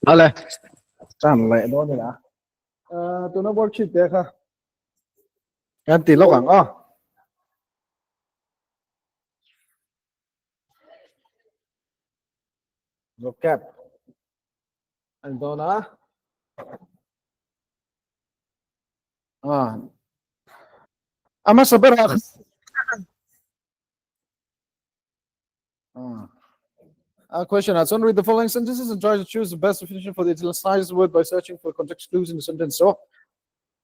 Ale, chẳng lẽ đó nè. Tôi nó worksheet đấy ha. Em tí lúc à? Vocab. Anh tôi nó. Ama sabar. Question. Let's read the following sentences and try to choose the best definition for the italicized word by searching for context clues in the sentence. So,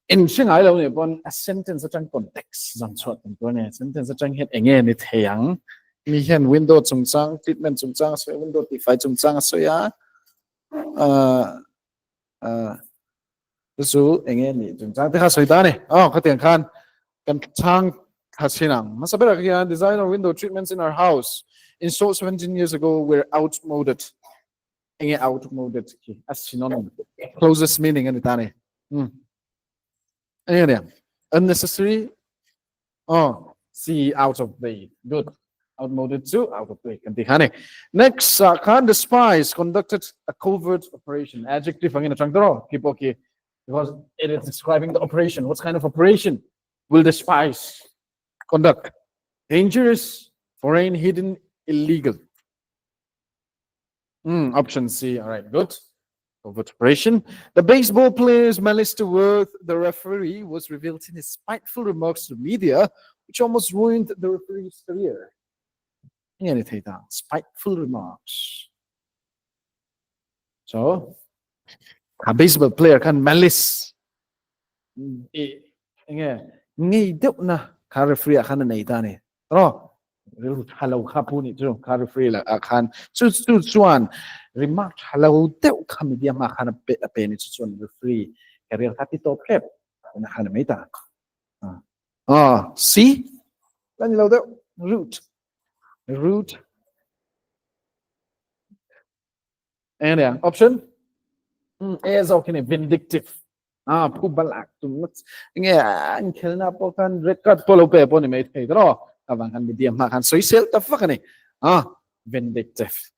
in Shanghai, a sentence such as context. Sentence such as again it hayang. Mi hen window chung chang, treatment chung chang, so window defy chung chang, so ya. So again ni chung chang. Teka so itani. Oh, katiang kan chang hasinang. Masabera kaya design of window treatments in our house. Installed 17 years ago, we're outmoded. Again, outmoded. As synonym. Closest meaning in itani. Again, unnecessary. Oh, see, out of date. Good. Outmoded too, out of date. Next, Khan the spies conducted a covert operation. Adjective, keep okay. Because it is describing the operation. What kind of operation will the spies conduct? Dangerous, foreign, hidden, illegal. Option C. All right, good. Covert operation. The baseball player's malice toward the referee was revealed in his spiteful remarks to the media, which almost ruined the referee's career. Spiteful remarks. So, a baseball player can malice. Ngay duk na ka referee akan na itani. Pero, halaw ka po nito ka referee la akan. Suan remark halaw duk kami dia makan apen ito suan referee. Career kati top cap. Nakan na ita. See? Lan ilaw duk root. And option A is okay, vindictive. pu balak tu nge an khelna po kan record polo pe po ni mai thei dro awang kan medium ma kan soisel ta fa kan vindictive.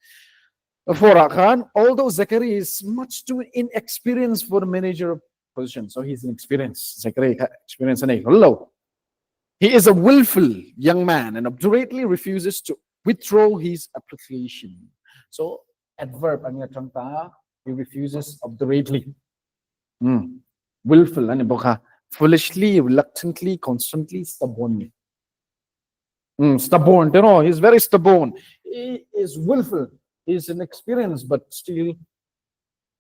For Khan, although Zachary is much too inexperienced for the manager position, so he's inexperienced. Zachary experience and hello. He is a willful young man and obdurately refuses to withdraw his application. So adverb he refuses obdurately. Willful and foolishly, reluctantly, constantly, stubbornly. Stubborn, he's very stubborn. He is willful. He's inexperienced, but still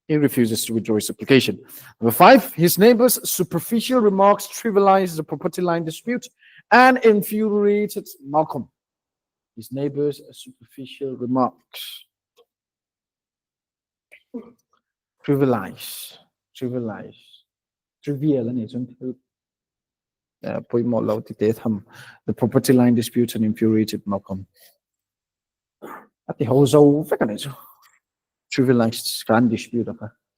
he refuses to withdraw his application. Number 5, his neighbor's superficial remarks trivialized the property line dispute and infuriated Malcolm. His neighbor's superficial remarks. Trivial, the property line dispute and infuriated Malcolm. At the whole trivialized grand dispute.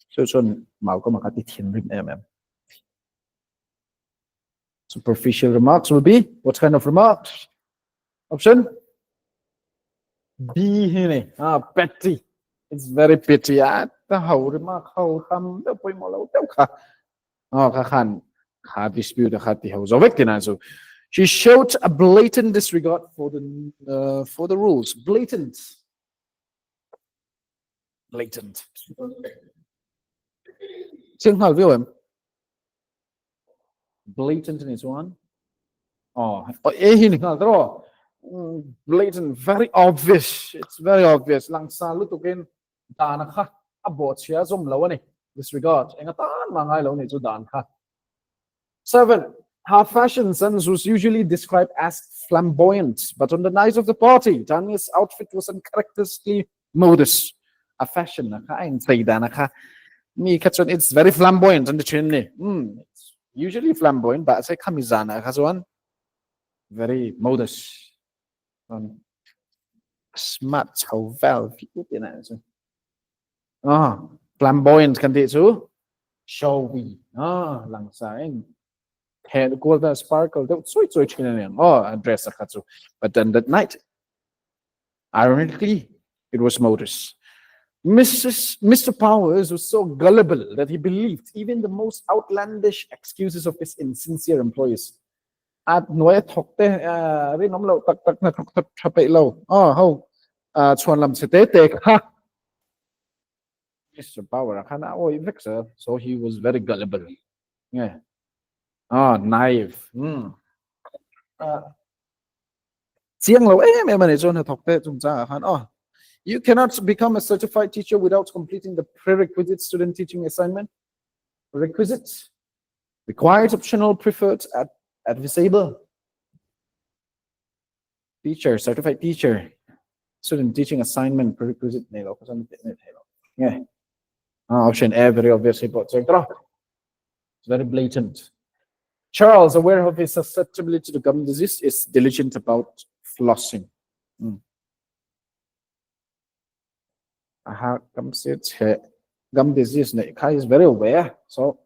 So it's on Malcolm Superficial remarks will be what kind of remarks? Option B. Petty. It's very petty. The whole remark, how come the point dispute so she showed a blatant disregard for the rules. Blatant. Blatant in its one. Blatant, very obvious. It's very obvious. Langsa lutukin danaka abot siya zomlaw disregard. Engatan mangai law ni dan ka. 7. Her fashion sense was usually described as flamboyant, but on the night of the party, Daniel's outfit was uncharacteristically modest. A fashion, it's very flamboyant on the chin. It's usually flamboyant, but I say kamizana has one very modest. Smart how well flamboyant can too. Showy. Langsaing. Head gold sparkle. Dress but then that night, ironically, it was modest. Mr. Powers was so gullible that he believed even the most outlandish excuses of his insincere employees. At Noya Tokte, Rinomlo, Tapelo. Chuanlam Sete, Mr. Power, so he was very gullible. Yeah. Naive. You cannot become a certified teacher without completing the prerequisite student teaching assignment. Requisites. Required, optional, preferred, advisable. Teacher, certified teacher. Student teaching assignment, prerequisite. Yeah. Option A, very obvious. It's very blatant. Charles, aware of his susceptibility to gum disease, is diligent about flossing. Gum disease is very aware, so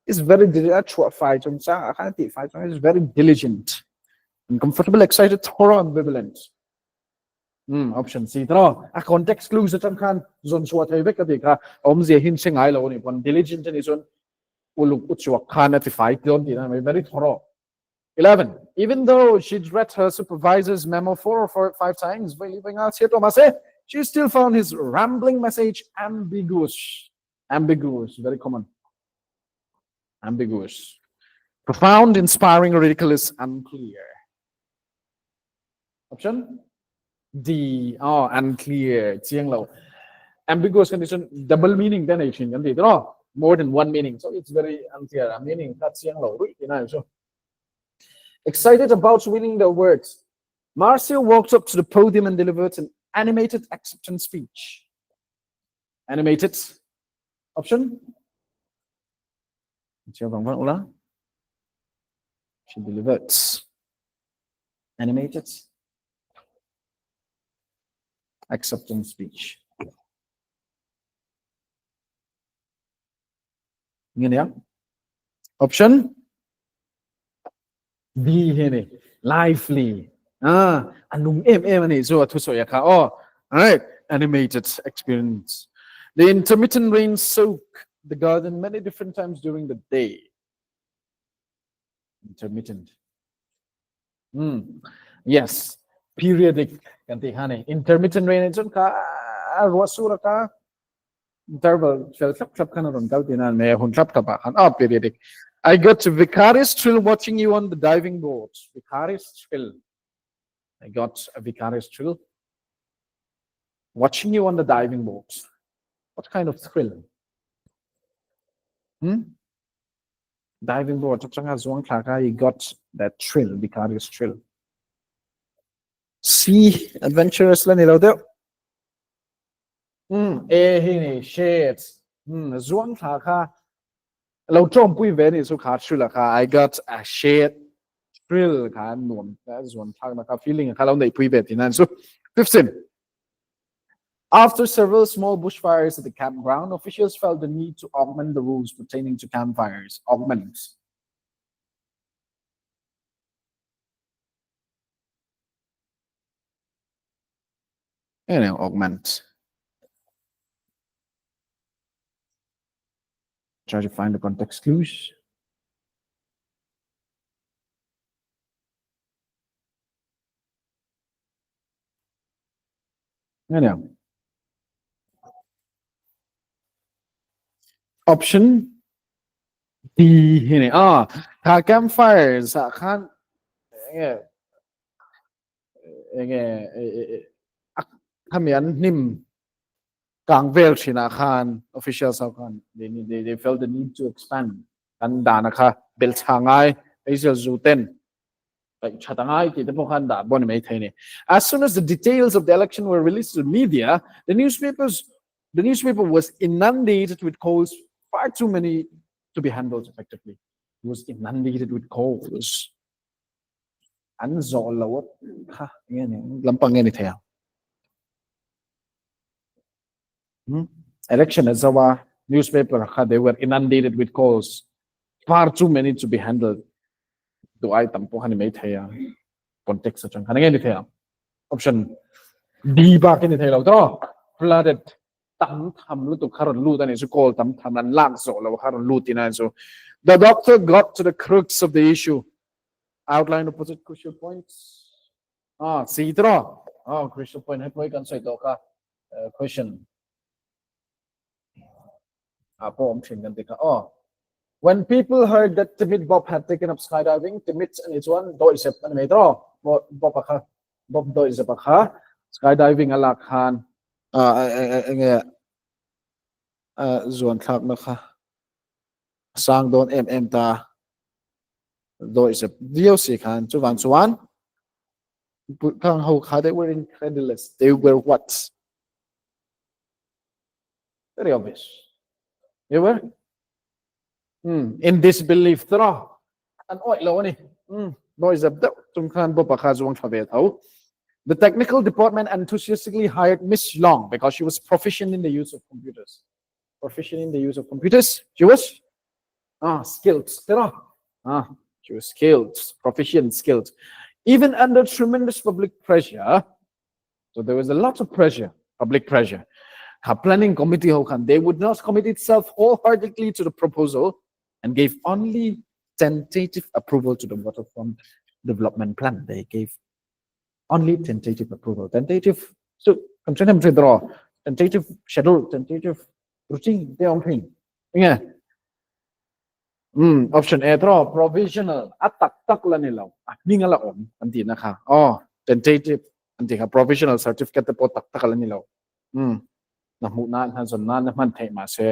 it's very is very diligent, uncomfortable, excited, thorough, ambivalent. Option C. A context clues that can zone swat diligent and is on very thorough. 11. Even though she'd read her supervisor's memo 4 or 5 times, she still found his rambling message ambiguous. Ambiguous, very common. Ambiguous. Profound, inspiring, ridiculous, unclear. Option D. Unclear. Ambiguous condition, double meaning then more than one meaning. So it's very unclear. Meaning that's so excited about winning the awards, Marcia walked up to the podium and delivered an animated acceptance speech. Animated. Option. She delivered animated acceptance speech. option D นี่ lively อันนุ่มอันนี้ส่วนทุกส่วนค่ะอ๋อ alright animated experience the intermittent rain soak the garden many different times during the day intermittent yes periodic กันที่ฮะนี่ intermittent rain จนค่ะรัวสุรค่ะ interval เชลซับซับกันรอนเก้าที่นั่นแม่หุ่นซับกับอ่ะ periodic I got a vicarious thrill watching you on the diving board vicarious thrill I got a vicarious thrill watching you on the diving board what kind of thrill diving board จังหวะสวงคลากาย got that thrill vicarious thrill see adventurous แล้วนี่เราเด้อเอที่นี่ shades สวงคลากาเราจมปุ้ยเวนี่สุขาชุลค่ะ I got a shade thrill ค่ะหนุนและสวนทางนะครับ feeling ค่ะเราในปุ้ยเวที่นั่น so 15 After several small bushfires at the campground, officials felt the need to augment the rules pertaining to campfires. Augment. Augment. Try to find the context clues. Option D นี่ถ้า campfires ข้างถ้ามีอันนิ่มกลางเวลชินาคาร officials เขา they felt the need to expand กันด่านะคะเบลชางไงไอ้เจ้าจูเต้นไปชัดง่ายที่จะพวกกันด่าบนไม่เท่นี่ As soon as the details of the election were released to the media the newspaper was inundated with calls far too many to be handled effectively it was inundated with calls อันโซลแล้วค่ะเนี่ยลำพังเงี้ยนี่เท่าelection as our newspaper they were inundated with calls far too many to be handled do I ตั้มพวกนี้ไม่เท่า context จังค่ะเนี่ยนี่เท่า option D บ้ากันนี่เท่าเราต้อง flooded ตั้มทำรู้ตัวคารอนรู้ตอนนี้สุโขตั้มทำนั้นล่างโซแล้วคารอนรู้ที่นั่น so the doctor got to the crux of the issue outline opposite crucial points see ตัวcrucial point ให้พูดกันใส่ตัวค่ะquestionผมเชิญกันติค่ะwhen people heard that Timid Bob had taken up skydiving Timid and his one โดยเสพมันไม่ตัวBob ค่ะ Bob โดยเสพค่ะ skydiving อะไรกันส่วนทักนะคะสร้างโดนตาโดยเสพเดียวสิค่ะจุดวันข้างเขา they were incredulous they were what very obvious they were in disbelief ตัวอันอ้อยแล้วนี่โดยเสพเดียวจุดข้างบ่ปะค่ะส่วนทวีเท่าThe technical department enthusiastically hired Miss Long because she was proficient in the use of computers. She was skilled. She was skilled, proficient, skilled. Even under tremendous public pressure, so there was a lot of pressure, public pressure. Her planning committee, they would not commit itself wholeheartedly to the proposal and gave only tentative approval to the waterfront development plan. They gave only tentative approval. Tentative, so constraint draw. Tentative schedule, tentative routine. They on thing. Yeah. Option A draw provisional. Tak la nilaw. Ni nga laom anti na ka. Tentative anti ka provisional certificate po tak la nilaw. Namuna hanson na naman tay mase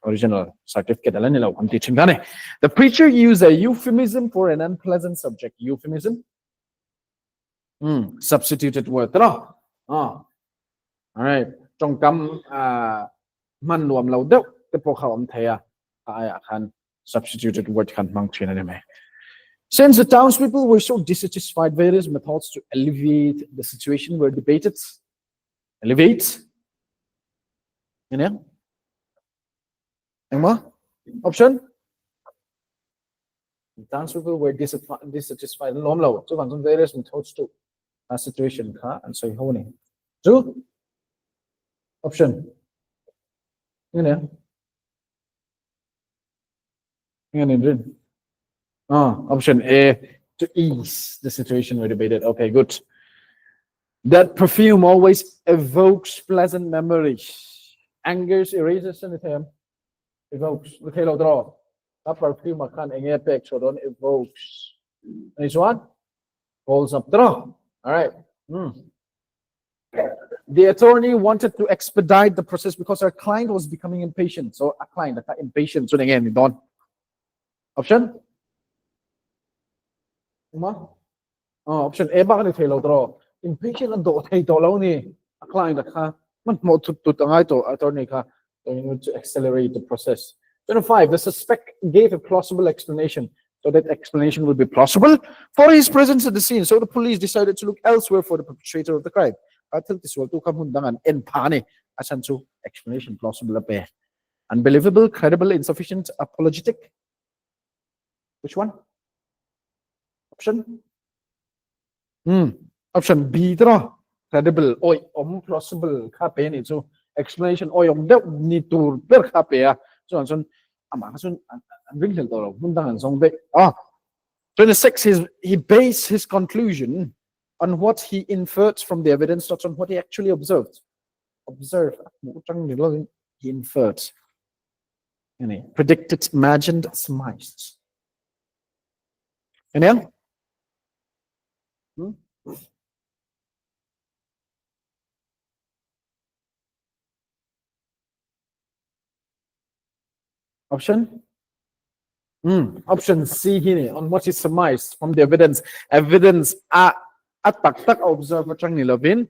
original certificate la nilaw anti chingane. The preacher used a euphemism for an unpleasant subject. Euphemism. Substituted word ตลอดalright จงกำมันรวมเราเด้อแต่พวกเขาอมเทียคัน substituted word คันบางทีนั่นเอง Since the townspeople were so dissatisfied, various methods to alleviate the situation were debated. Elevate? Ano yan? Ano mo? Option? Thanks people were dissatisfied. Lom lo. So one various methods to a situation ka and so honing. Two option. Option A, to ease the situation we debated. Okay, good. That perfume always evokes pleasant memories. Angers, erases anything. Evokes. Okay, lo draw. That perfume can effect so don't evokes. This one holds up draw. All right. The attorney wanted to expedite the process because our client was becoming impatient. So a client that impatient. So again, don't. Option? Option A bakit tayo draw? Impatient ang do tayo lang ni a client ka. Man mo tutut ang ito attorney ka. So you need to accelerate the process. 25. The suspect gave a plausible explanation. So that explanation will be plausible for his presence at the scene. So the police decided to look elsewhere for the perpetrator of the crime. Until this will come hundangan en pane asan to explanation plausible ape. Unbelievable, credible, insufficient, apologetic. Which one? Option? Option B draw. Credible. Oy, plausible. Kape ni. So explanation. Oy, need to per kape. So, ang ringel to. Hundangan song be. 26. He based his conclusion on what he inferred from the evidence, not on what he actually observed. Observe. He inferred. Predicted, imagined, surmised. Any? Option? Option C here, on what is surmised from the evidence. Evidence at tak observer chang nilovin.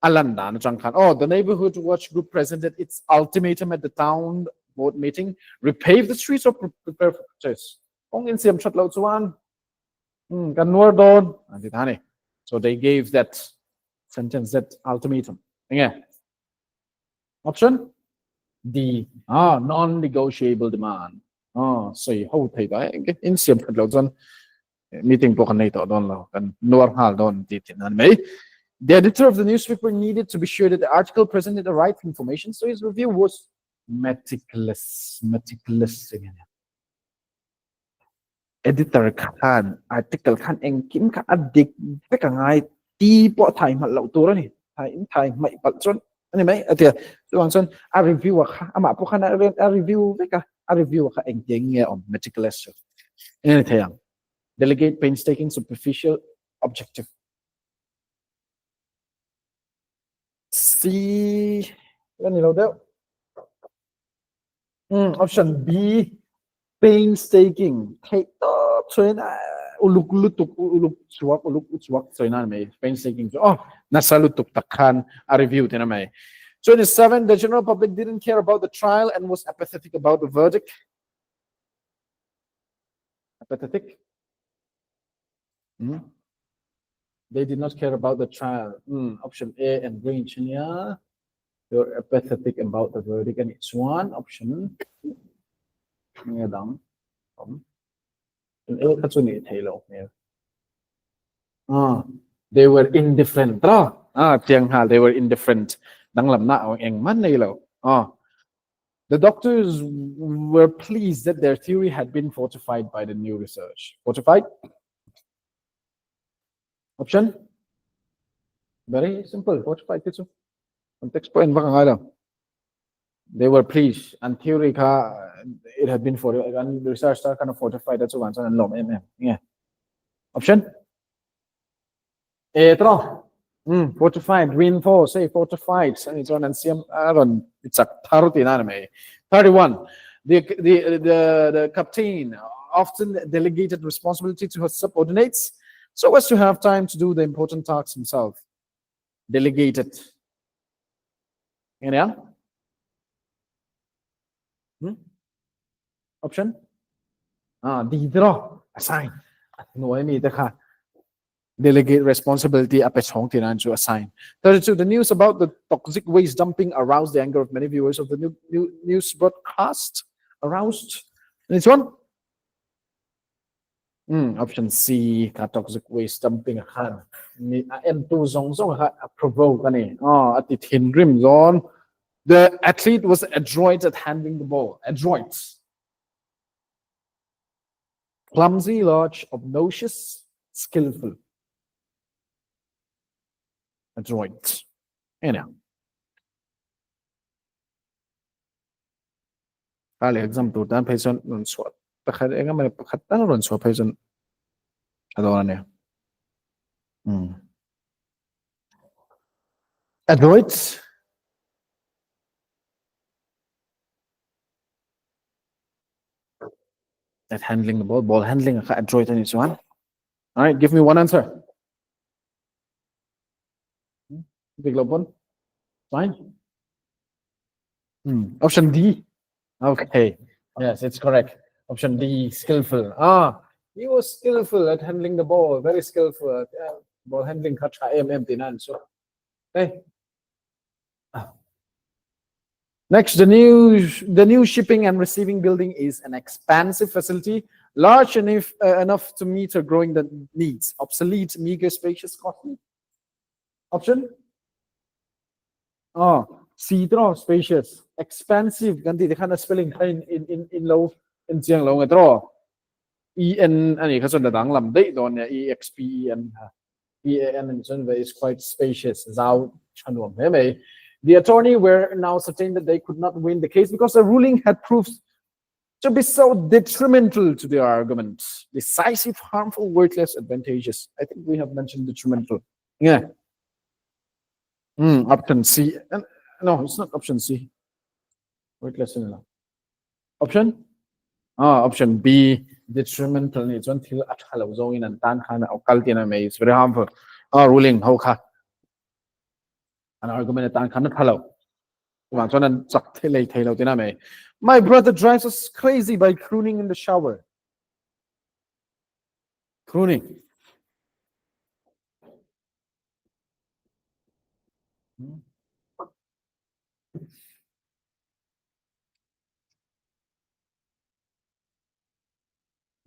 Alanda no chang kan. The neighborhood watch group presented its ultimatum at the town board meeting. Repave the streets or prepare for purchase. Kung insiam chat lao chuan. Kanwar don. So they gave that sentence, that ultimatum. Again. Option D. Non-negotiable demand. So how take that? In same meeting po kanito don lo kan nuar hal don titin may. The editor of the newspaper needed to be sure that the article presented the right information, so his review was meticulous. Editor kan article kan engkim ka adik ka ngai ti po thai ma lo tu ni thai mai pal chon ani mai atia so a review ka ama po kana a review ka engking on meticulous anything. Delegate, painstaking, superficial, objective. C. Option B. Painstaking. Painstaking. Nasalutuk takhan a review. 27. The general public didn't care about the trial and was apathetic about the verdict. Apathetic. They did not care about the trial. Option A and green. You're apathetic about the verdict, and it's one option. They were indifferent. They were indifferent. The doctors were pleased that their theory had been fortified by the new research. Fortified? Option? Very simple. Fortified. Context point. They were pleased. And theory, it had been fortified. And the research kind of fortified. That's one. Yeah. Option? Fortified. Reinforced. Say fortified. It's a 31. The captain often delegated responsibility to her subordinates, so as to have time to do the important tasks himself. Delegated. Any option? Assign. Delegate responsibility to assign. 32. The news about the toxic waste dumping aroused the anger of many viewers of the news broadcast. Aroused. And it's one? Option C, toxic waste dumping khan. Ni M2 zong provoke ani. At the thin rim zone. The athlete was adroit at handling the ball. Adroit. Clumsy, large, obnoxious, skillful. Adroit. Anyhow. Kali example dan person run swat. Pakhat enga mane pakhat tan run swat person. Adora ne. Adroit. At handling the ball handling adroit and so on. All right, give me one answer. Big one. Fine. Option D. Okay. Yes, it's correct. Option D, skillful. He was skillful at handling the ball. Very skillful at ball handling. So, okay. Next, the new shipping and receiving building is an expansive facility, large enough to meet her growing needs. Obsolete, meager, spacious, costly. Option? C, spacious. Expansive. Ganti, the kind of spelling in low, in jiang low, draw. EN, any because of the dang lam date on EXPEN. EAN is quite spacious. The attorney were now certain that they could not win the case because the ruling had proved to be so detrimental to their argument. Decisive, harmful, worthless, advantageous. I think we have mentioned detrimental. Yeah. Option C. No, it's not option C. Worthless. Option? Option B. Detrimental. It's one till at hello zone and tan kind of it's very harmful. Ruling. An argument at tan hello. My brother drives us crazy by crooning in the shower. Crooning.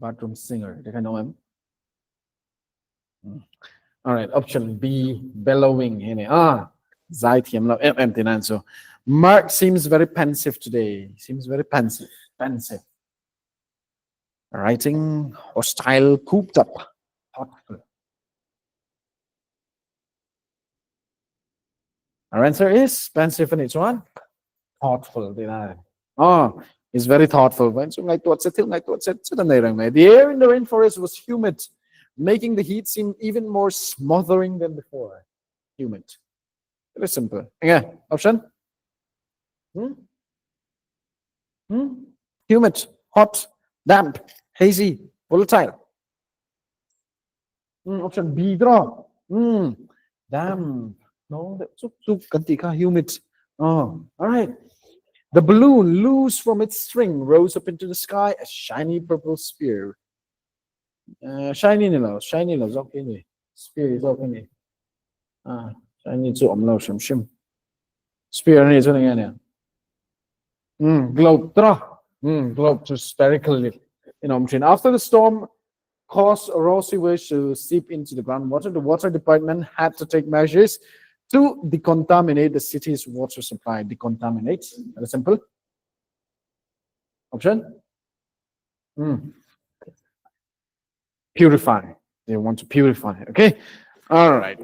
Bathroom singer. Did I know him? All right. Option B, bellowing. So Mark seems very pensive today. Seems very pensive. Writing, hostile, cooped up, thoughtful. Our answer is pensive and it's one. Thoughtful. He's very thoughtful. The air in the rainforest was humid, making the heat seem even more smothering than before. Humid. Very simple. Again, option? Humid, hot, damp, hazy, volatile. Option B, draw. Damp. No, that's humid. All right. The balloon, loose from its string, rose up into the sky, a shiny purple spear. Shiny is okay. Spear is okay. Shiny to shim. Spear is okay. Globe, globe to spherical. After the storm caused a rosy waves to seep into the groundwater, the water department had to take measures to decontaminate the city's water supply. Decontaminate. Very simple. Option? Purify. They want to purify. Okay. All right.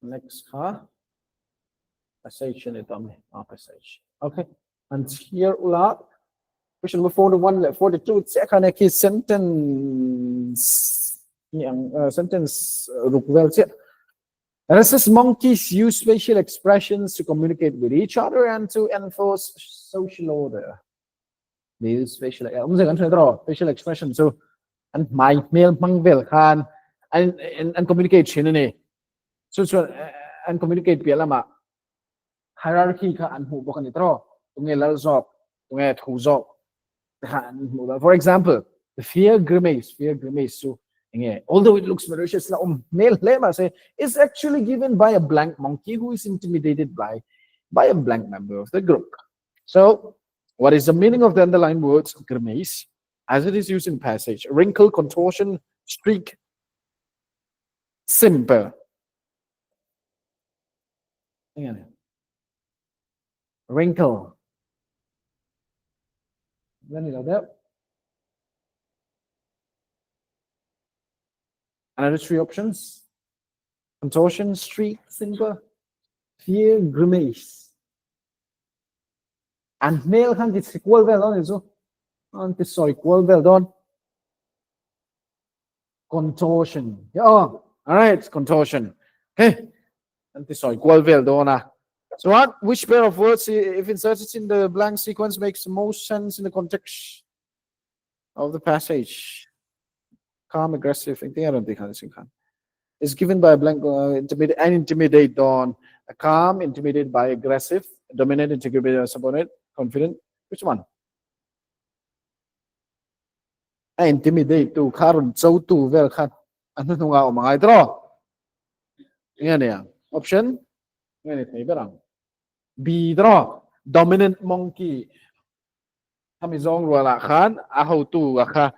Next passage. Okay. And here ula. Question number 41, 42. Second sentence. Sentence. Rhesus monkeys use facial expressions to communicate with each other and to enforce social order. They use facial expression. So, and my male mangvel can and communicate. So and communicate pialama hierarchy ka and who bokan itro. For example, the fear grimace. So, although it looks malicious, it's actually given by a blank monkey who is intimidated by by a blank member of the group. So, what is the meaning of the underlined words grimace as it is used in passage? Wrinkle, contortion, streak, simple. Wrinkle. Then you know another three options: contortion, streak, simple, fear, grimace. And male can it's equal well on so on this so equal well done. Contortion. Yeah, all right, contortion. Okay. And this so equal well done. So what? Which pair of words, if inserted in the blank sequence, makes the most sense in the context of the passage? Calm, aggressive. I think I don't think is given by a blank intimidate and intimidate dawn. A calm, intimidated by aggressive, dominant, integrated, subordinate, confident. Which one? Intimidate to Karun so to well cut. Ano nung ako mga ito? Yan yan. Option? Yan ito. Ibarang. B draw. Dominant monkey. Kami zong wala kan. Aho to aka.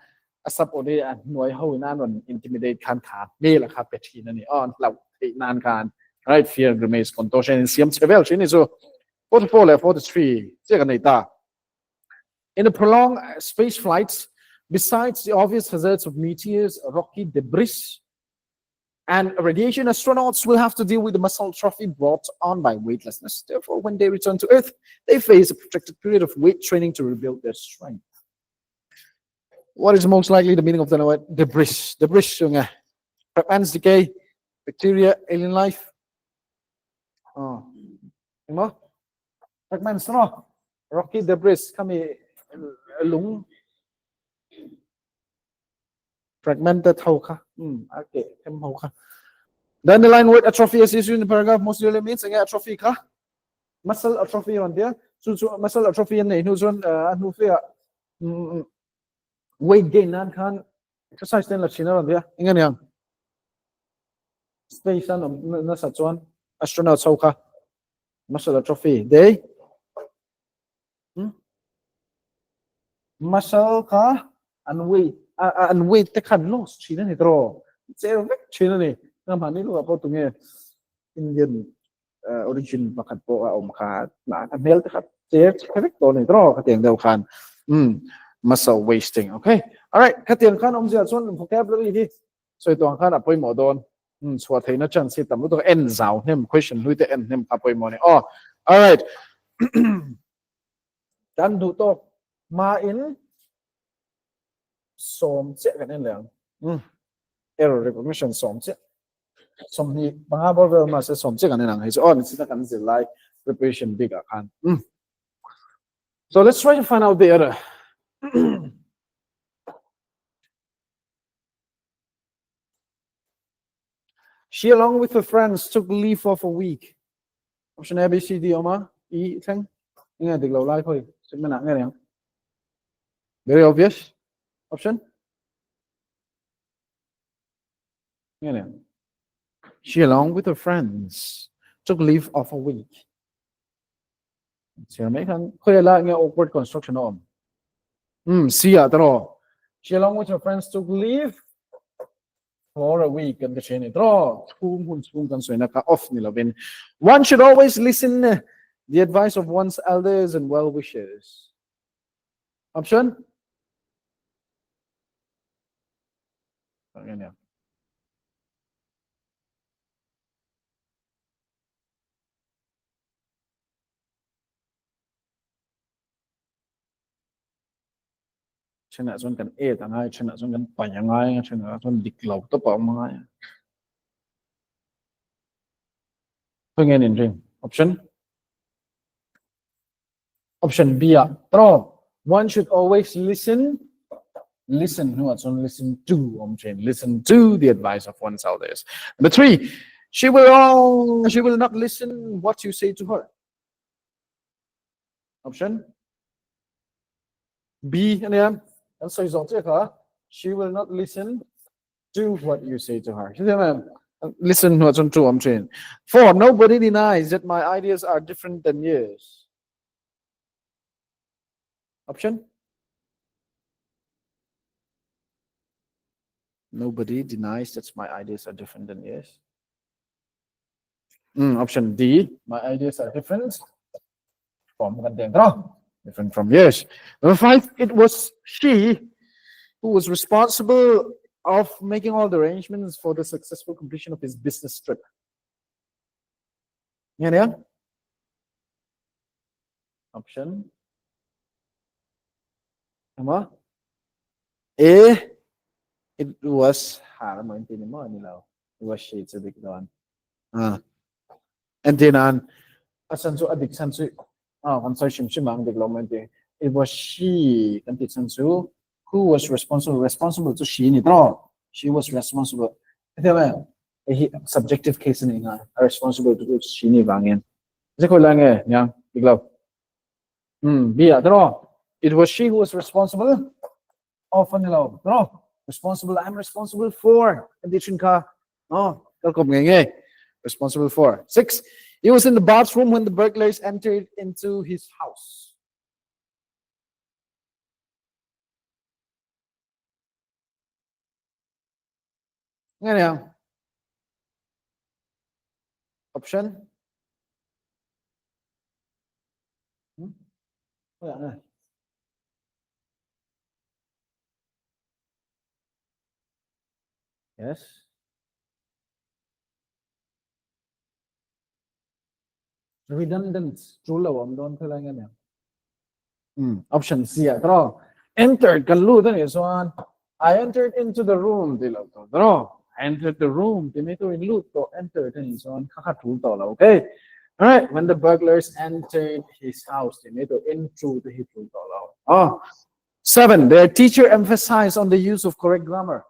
Asap o di an nuay ho nanon intimidate kan ka. May la ka peti na ni on law nan kan. Right, fear, grimace, contortion, and siam chevel. Chini so 44 left 43. In the prolonged space flights, besides the obvious hazards of meteors, rocky debris, and radiation, astronauts will have to deal with the muscle atrophy brought on by weightlessness. Therefore, when they return to Earth, they face a protracted period of weight training to rebuild their strength. What is most likely the meaning of the word debris? Debris, fragments, decay, bacteria, alien life. Oh, fragments, no? Rocky debris, kami lung. Fragmented how ka? Okay, how ka? The underlying word atrophy as used in the paragraph most really means atrophy ka? Muscle atrophy on there. So muscle atrophy and who's on weight gain nan kan exercise then la china on there. Ingan yang. Space na sa chuan astronaut how ka? Muscle atrophy. They muscle ka and weight te kan loss china ni tro. Zero china ni. Naman ni lu ako tunge Indian origin makat po o makat na male te kat zero correct to ni tro katiang daw kan. Muscle wasting. Okay. All right. Katiang kan zia chuan vocabulary hi. So ito ang kan apoy mo don. So thay na chan si tamu to end zao nem question hui te end nem apoy mo ni. Oh. All right. Dan du to ma in som che kan lang. Error recognition som che. Som ni mga bol ma se som che kan lang. So on sita kan se like preparation big kan. So let's try to find out the error. She, along with her friends, took leave of a week. Option A, B, C, D, Oma, E, thing. Nghe từ lâu lại thôi. Xin mời nghe này. Very obvious. Option. Nghe này. She, along with her friends, took leave of a week. Chị mấy thằng khơi lại nghe awkward construction on. See at all. She, along with her friends, took leave for a week and the chain it draw. Off nilavin. One should always listen the advice of one's elders and well wishers. Option. Chena zon kan e tangai chena zon kan panyangai chena zon diklau to pa mangai. Pengen in option. Option B. One should always listen. Listen to the advice of one's elders. Number 3, she will not listen what you say to her. Option B. So she will not listen to what you say to her. Listen what's on true, I'm saying. 4. Nobody denies that my ideas are different than yours. Option? Nobody denies that my ideas are different than yours. Option D. My ideas are different different from yours. Number 5. It was she who was responsible of making all the arrangements for the successful completion of his business trip. Yeah. Option number A. It was it was she. It's a big one. And then asansu adik sansu kansai shimshimang development. It was she kanti sansu who was responsible to she ni tro. She was responsible. Ito subjective case ni nga responsible to she ni bangin. Kasi ko lang yang biglaw. Biya tro. It was she who was responsible. Often nilo tro. Responsible. I'm responsible for condition ka. Kalkom ngay. Responsible for. 6. He was in the bathroom when the burglars entered into his house. Ngayon. Option? Wala na. Yes. Redundant. True law. Don't tell yan. Option C. Entered. Kanludan is one. I entered into the room. I entered the room. Tinito in loot. Entered. Okay. All right. When the burglars entered his house, tinito into the hitro. 7. Their teacher emphasized on the use of correct grammar.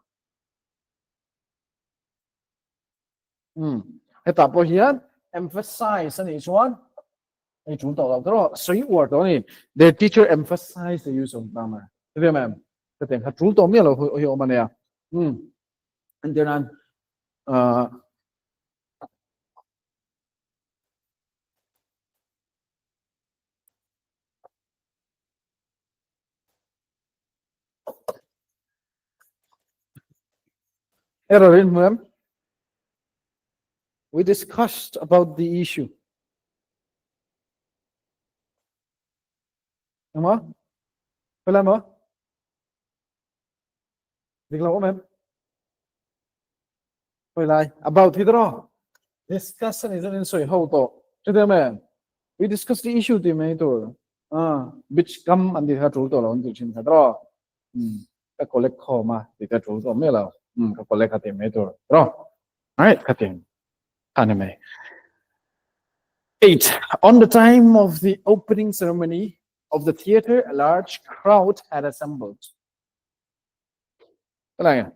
Ito po yan. Emphasize on each one. Their teacher emphasized the use of grammar. Ito ma'am. And then error in ma'am. We discussed about the issue. Wala mo? Bigla ko ma'am. About hidro. Discussion isn't in soy how to. Ma'am. We discussed the issue which come and the hatro to on the chin hadro. A collect coma, the hatro to mela. Collect at the meter. All right, cutting. Anime. 8. On the time of the opening ceremony of the theater, a large crowd had assembled. Option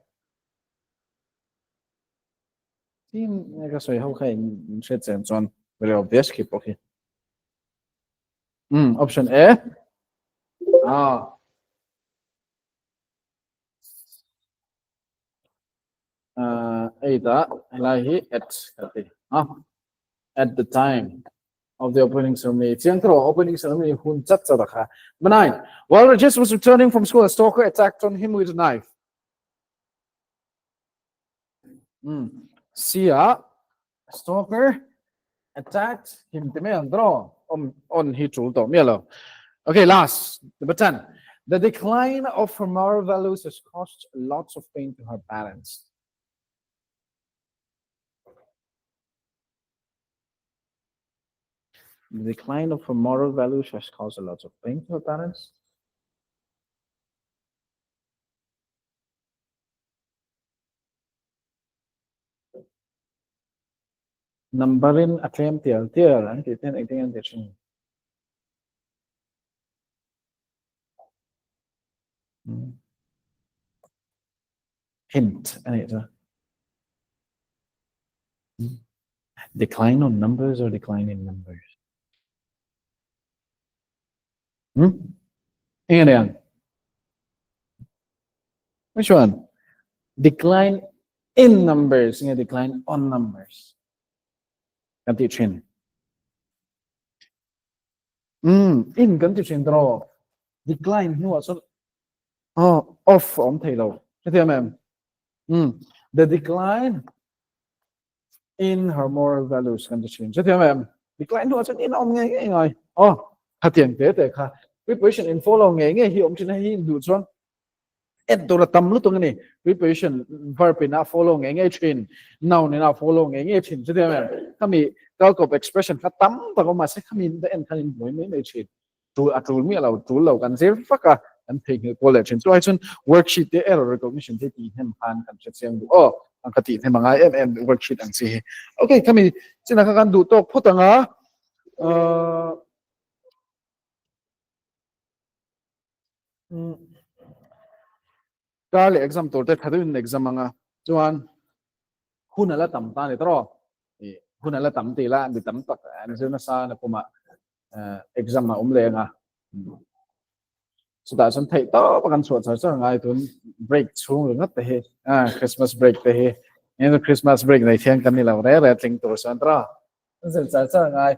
A. At the time of the opening ceremony. Opening ceremony. 9. While Regis was returning from school, a stalker attacked on him with a knife. Sia, stalker attacked him on his shoulder. Okay, last, number 10. The decline of her moral values has caused lots of pain to her parents. The decline of her moral values has caused a lot of pain to her parents. Numberin attempt hint. Decline on numbers or decline in numbers? Which one? Decline in numbers nghe decline on numbers kan ti chin in kan ti chin draw decline nu so off om thei lo thế thì em the decline in her moral values kan ti chin thế thì em decline nu so in om nghe ngay hạt tiền thế kha preposition in follow nghe hi om chin hi du chuan et to tam lu tung ni preposition verb in a follow nghe chin noun in a follow nghe chin thế thì em kami câu cop expression kha tam ta ko ma se kami the end khan in boy me chin tu atul mi lo tu lo kan zir faka an thing college chin so I chun worksheet the error recognition te ti hem pan kan chet sem du ang kati the manga worksheet ang si okay kami sina ka kan du tok phutanga kali exam to te thadu in exam anga chuan hunala tam ta ni tro hunala tam ti la bi tam tak an zena sa na kuma exam ma lenga so da san thei to pakan so cha ngai tun break chung ngat te he Christmas break te he en Christmas break nei thiang kan ni lo re tling to san tra zel cha ngai